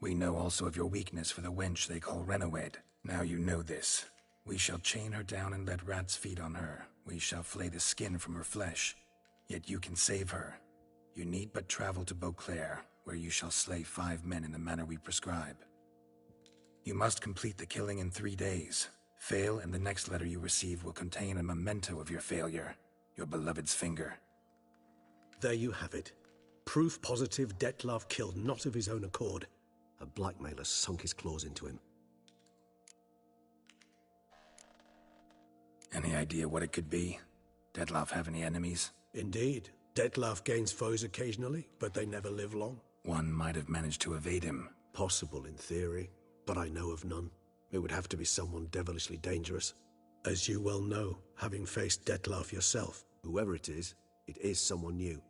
We know also of your weakness for the wench they call 𝙤𝙀𝙀𝙀. Now you know this. We shall chain her down and let rats feed on her. We shall flay the skin from her flesh. Yet you can save her. You need but travel to 𝙃𝙀𝙀, where you shall slay 5 men in the manner we prescribe. You must complete the killing in 3 days. Fail, and the next letter you receive will contain a memento of your failure. Your beloved's finger. There you have it. Proof positive Dettlaff killed not of his own accord. A blackmailer sunk his claws into him. Any idea what it could be? Dettlaff have any enemies? Indeed. Dettlaff gains foes occasionally, but they never live long. One might have managed to evade him. Possible in theory, but I know of none. It would have to be someone devilishly dangerous. As you well know, having faced Dettlaff yourself. Whoever it is someone new.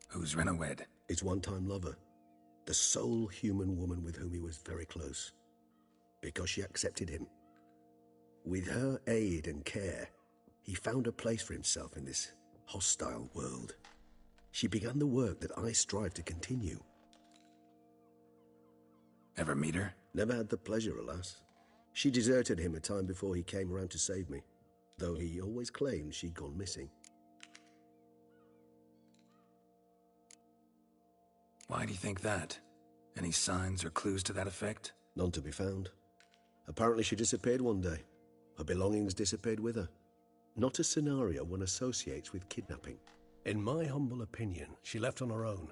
Who's 𝙤𝙀𝙀𝙀? His one-time lover. The sole human woman with whom he was very close. Because she accepted him. With her aid and care, he found a place for himself in this hostile world. She began the work that I strive to continue. Ever meet her? Never had the pleasure, alas. She deserted him a time before he came around to save me, though he always claimed she'd gone missing. Why do you think that? Any signs or clues to that effect? None to be found. Apparently she disappeared one day. Her belongings disappeared with her. Not a scenario one associates with kidnapping. In my humble opinion, she left on her own.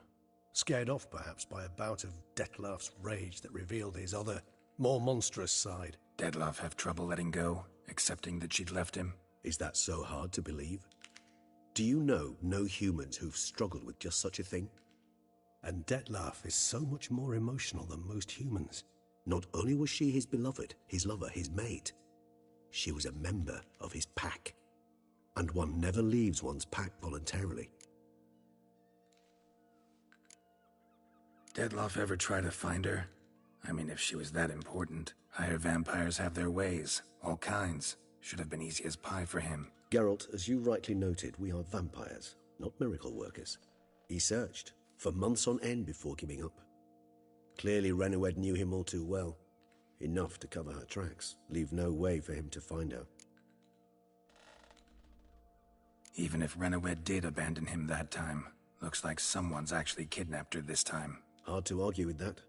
Scared off, perhaps, by a bout of Dettlaff's rage that revealed his other, more monstrous side. Dettlaff have trouble letting go, accepting that she'd left him? Is that so hard to believe? Do you know no humans who've struggled with just such a thing? And Dettlaff is so much more emotional than most humans. Not only was she his beloved, his lover, his mate, she was a member of his pack. And one never leaves one's pack voluntarily. Dettlaff ever try to find her? I mean, if she was that important. Higher vampires have their ways, all kinds. Should have been easy as pie for him. Geralt, as you rightly noted, we are vampires, not miracle workers. He searched for months on end before giving up. Clearly 𝙤𝙀𝙀 knew him all too well. Enough to cover her tracks, leave no way for him to find her. Even if 𝙤𝙀𝙀 did abandon him that time, looks like someone's actually kidnapped her this time. Hard to argue with that.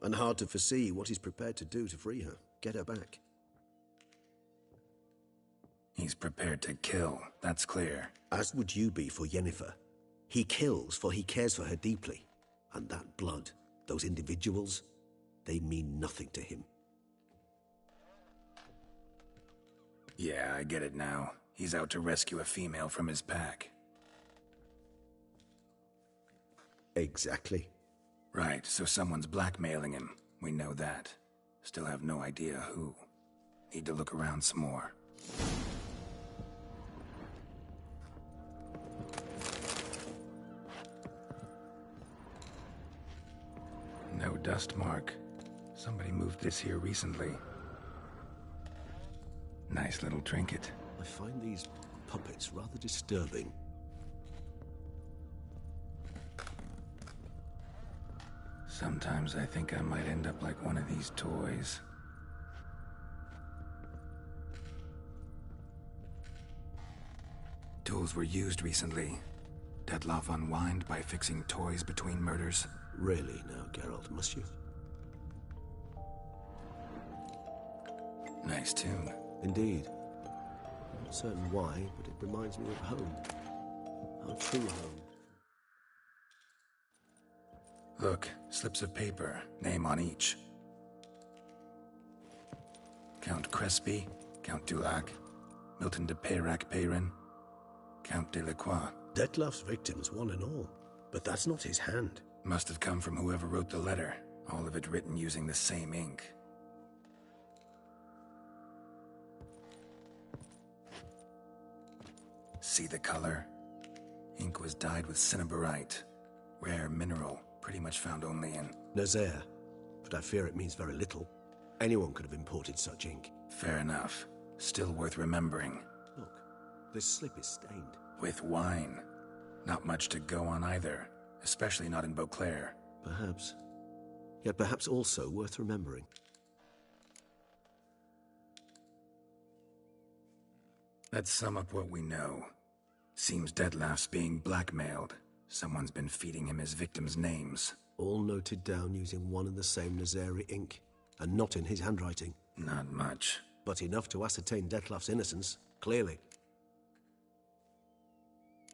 And hard to foresee what he's prepared to do to free her, get her back. He's prepared to kill, that's clear. As would you be for Yennefer. He kills for he cares for her deeply. And that blood, those individuals, they mean nothing to him. Yeah, I get it now. He's out to rescue a female from his pack. Exactly. Right, so someone's blackmailing him. We know that. Still have no idea who. Need to look around some more. No dust mark. Somebody moved this here recently. Nice little trinket. I find these puppets rather disturbing. Sometimes I think I might end up like one of these toys. Tools were used recently. Dettlaff unwind by fixing toys between murders. Really now, Geralt, must you? Nice tune. Indeed. Not certain why, but it reminds me of home. Our true home. Look, slips of paper, name on each. Count Crespi, Count Dulac, Milton de Peyrac-Peyrin, Count de Lecroix. Dettlaff's victims, one and all. But that's not his hand. Must have come from whoever wrote the letter, all of it written using the same ink. See the color? Ink was dyed with cinnabarite, rare mineral, pretty much found only in... 𝙪𝙧, but I fear it means very little. Anyone could have imported such ink. Fair enough. Still worth remembering. Look, this slip is stained. With wine. Not much to go on either, especially not in Beauclair. Perhaps. Yet perhaps also worth remembering. Let's sum up what we know. Seems Detlef's being blackmailed. Someone's been feeding him his victims' names. All noted down using one and the same 𝙪𝙧 ink, and not in his handwriting. Not much. But enough to ascertain Detlef's innocence, clearly.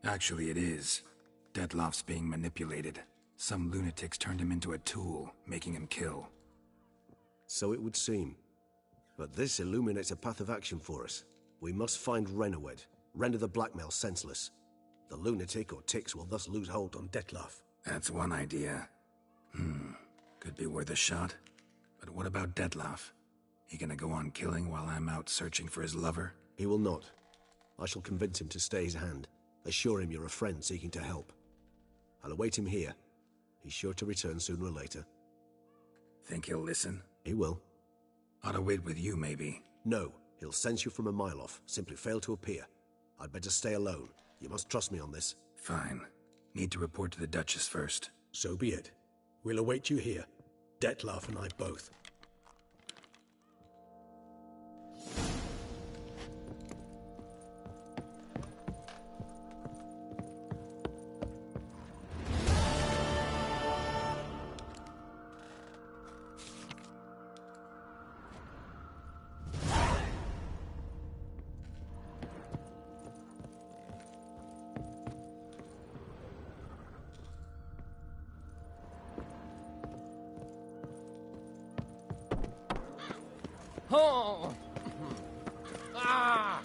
Actually, it is. Detlef's being manipulated. Some lunatics turned him into a tool, making him kill. So it would seem. But this illuminates a path of action for us. We must find Rouenawed, render the blackmail senseless. The lunatic or ticks will thus lose hold on Detlef. That's one idea. Could be worth a shot. But what about Detlef? He gonna go on killing while I'm out searching for his lover? He will not. I shall convince him to stay his hand. Assure him you're a friend seeking to help. I'll await him here. He's sure to return sooner or later. Think he'll listen? He will. Ought to wait with you, maybe. No. He'll sense you from a mile off. Simply fail to appear. I'd better stay alone. You must trust me on this. Fine. Need to report to the Duchess first. So be it. We'll await you here. Detlef and I both. Oh! Ah!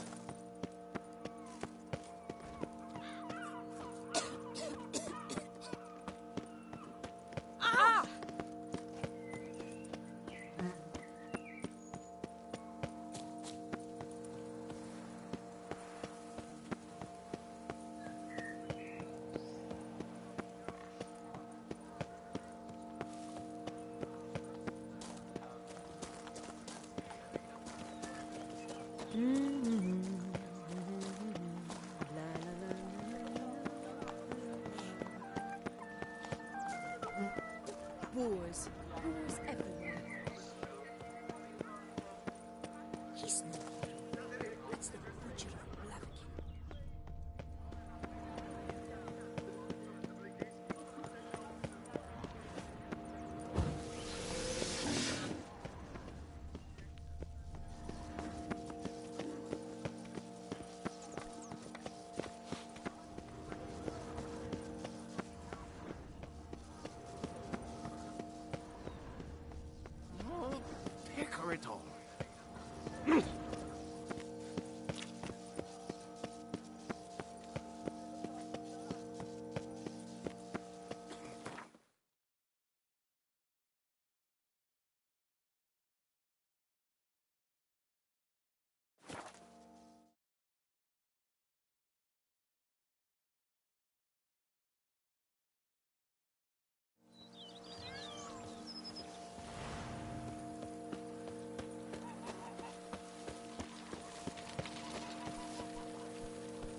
Ah! Boars. Boars everywhere. He's no hero. That's the butcher of Blaviken. Picker it all.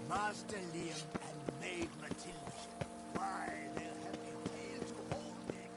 Master Liam and Maid Matilda. Why, they'll have a tale to hold their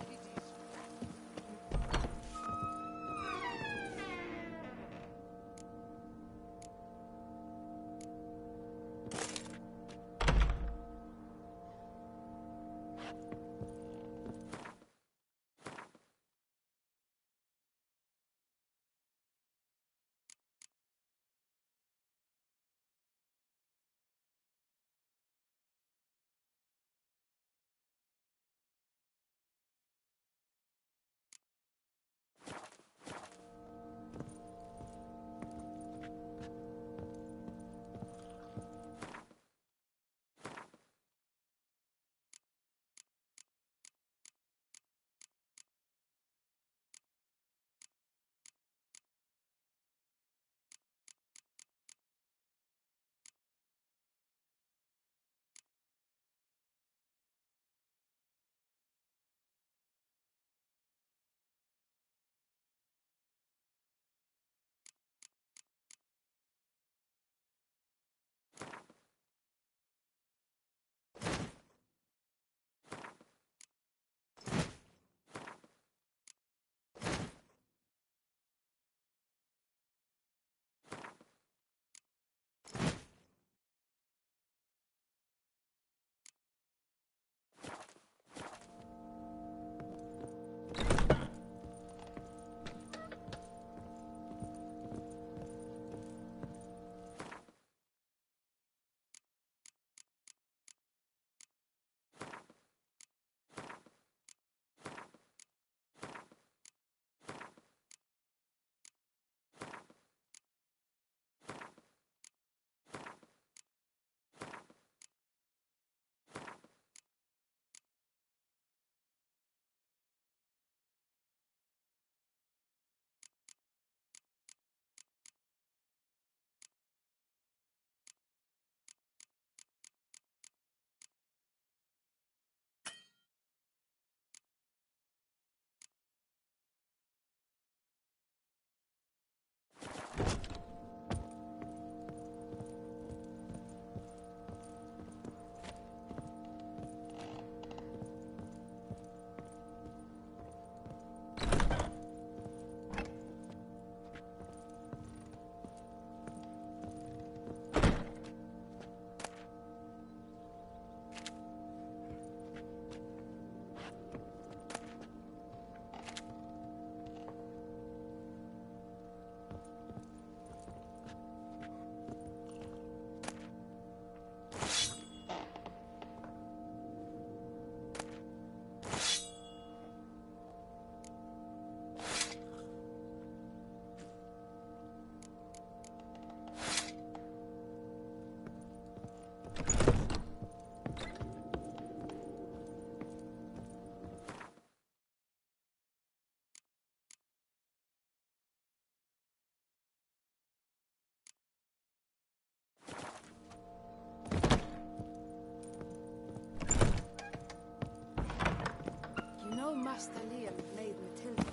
Master Liam made Matilda.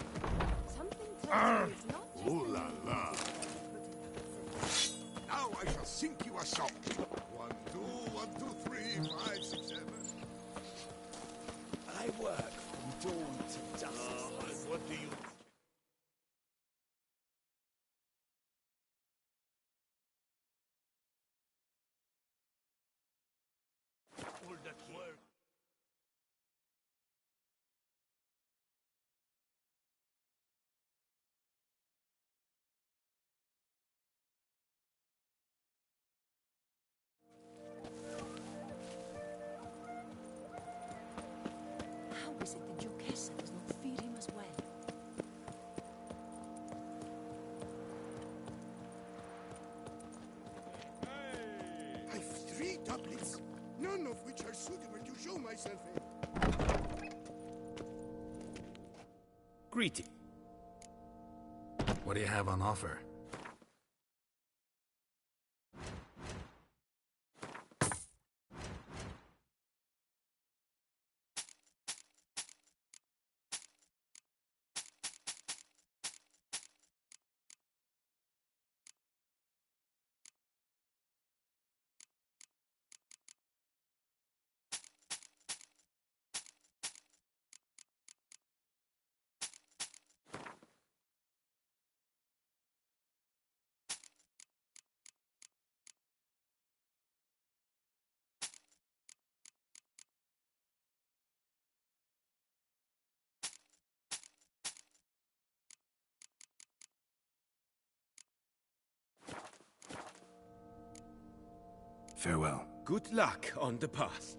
Something tells me it's not just Ooh la la. Now I shall sink you a song. 1, 2, 1, 2, 3, 5, 6, 7. I work from dawn to dusk. And what do you... All that work. How is it that 𝘾𝙤𝙧 does not feed him as well? I've 3 doublets, none of which are suitable to show myself in. Greeting. What do you have on offer? Farewell. Good luck on the path.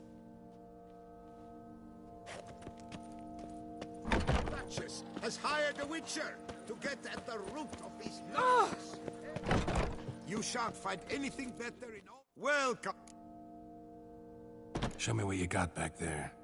Duchess has hired a witcher to get at the root of his madness. You shan't find anything better in all... Welcome. Show me what you got back there.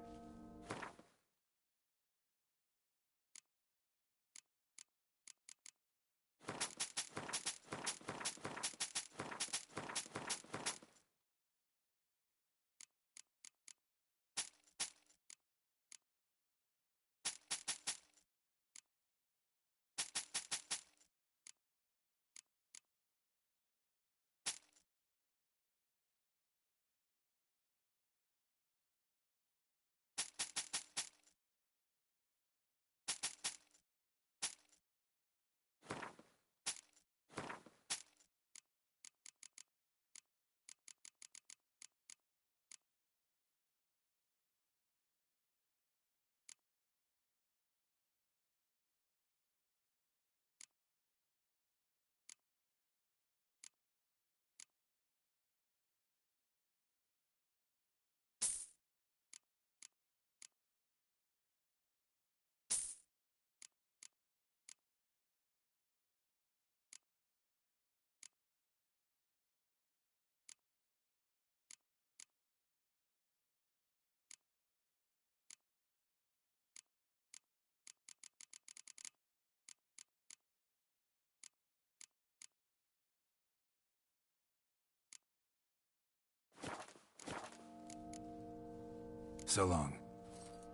So long.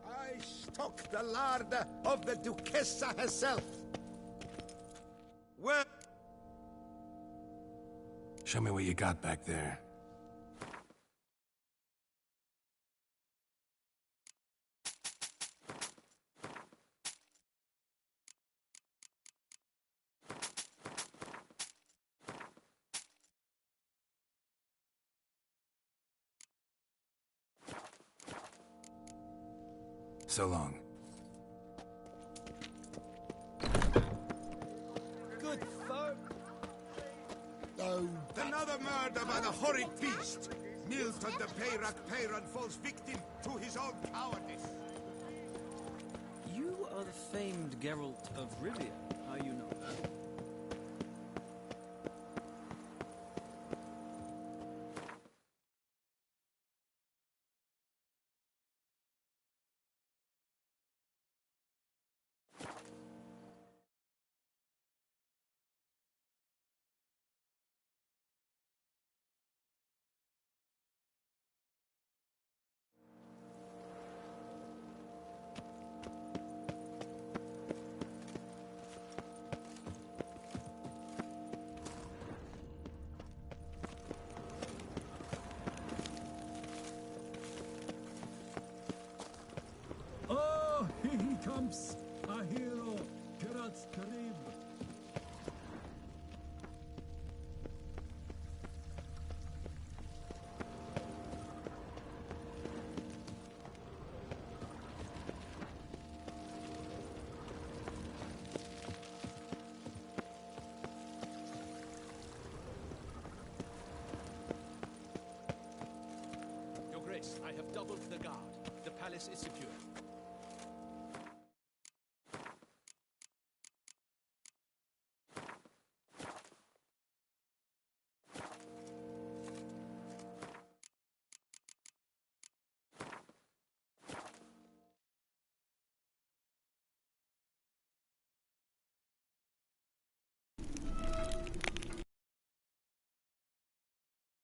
I stock the larder of the Duchessa herself. Well... Show me what you got back there. So long. Good folk. Oh, another murder by the horrid beast. Milton the 𝘰𝙗𝙗 falls victim to his own cowardice. You are the famed Geralt of Rivia, are you not? palace is secure.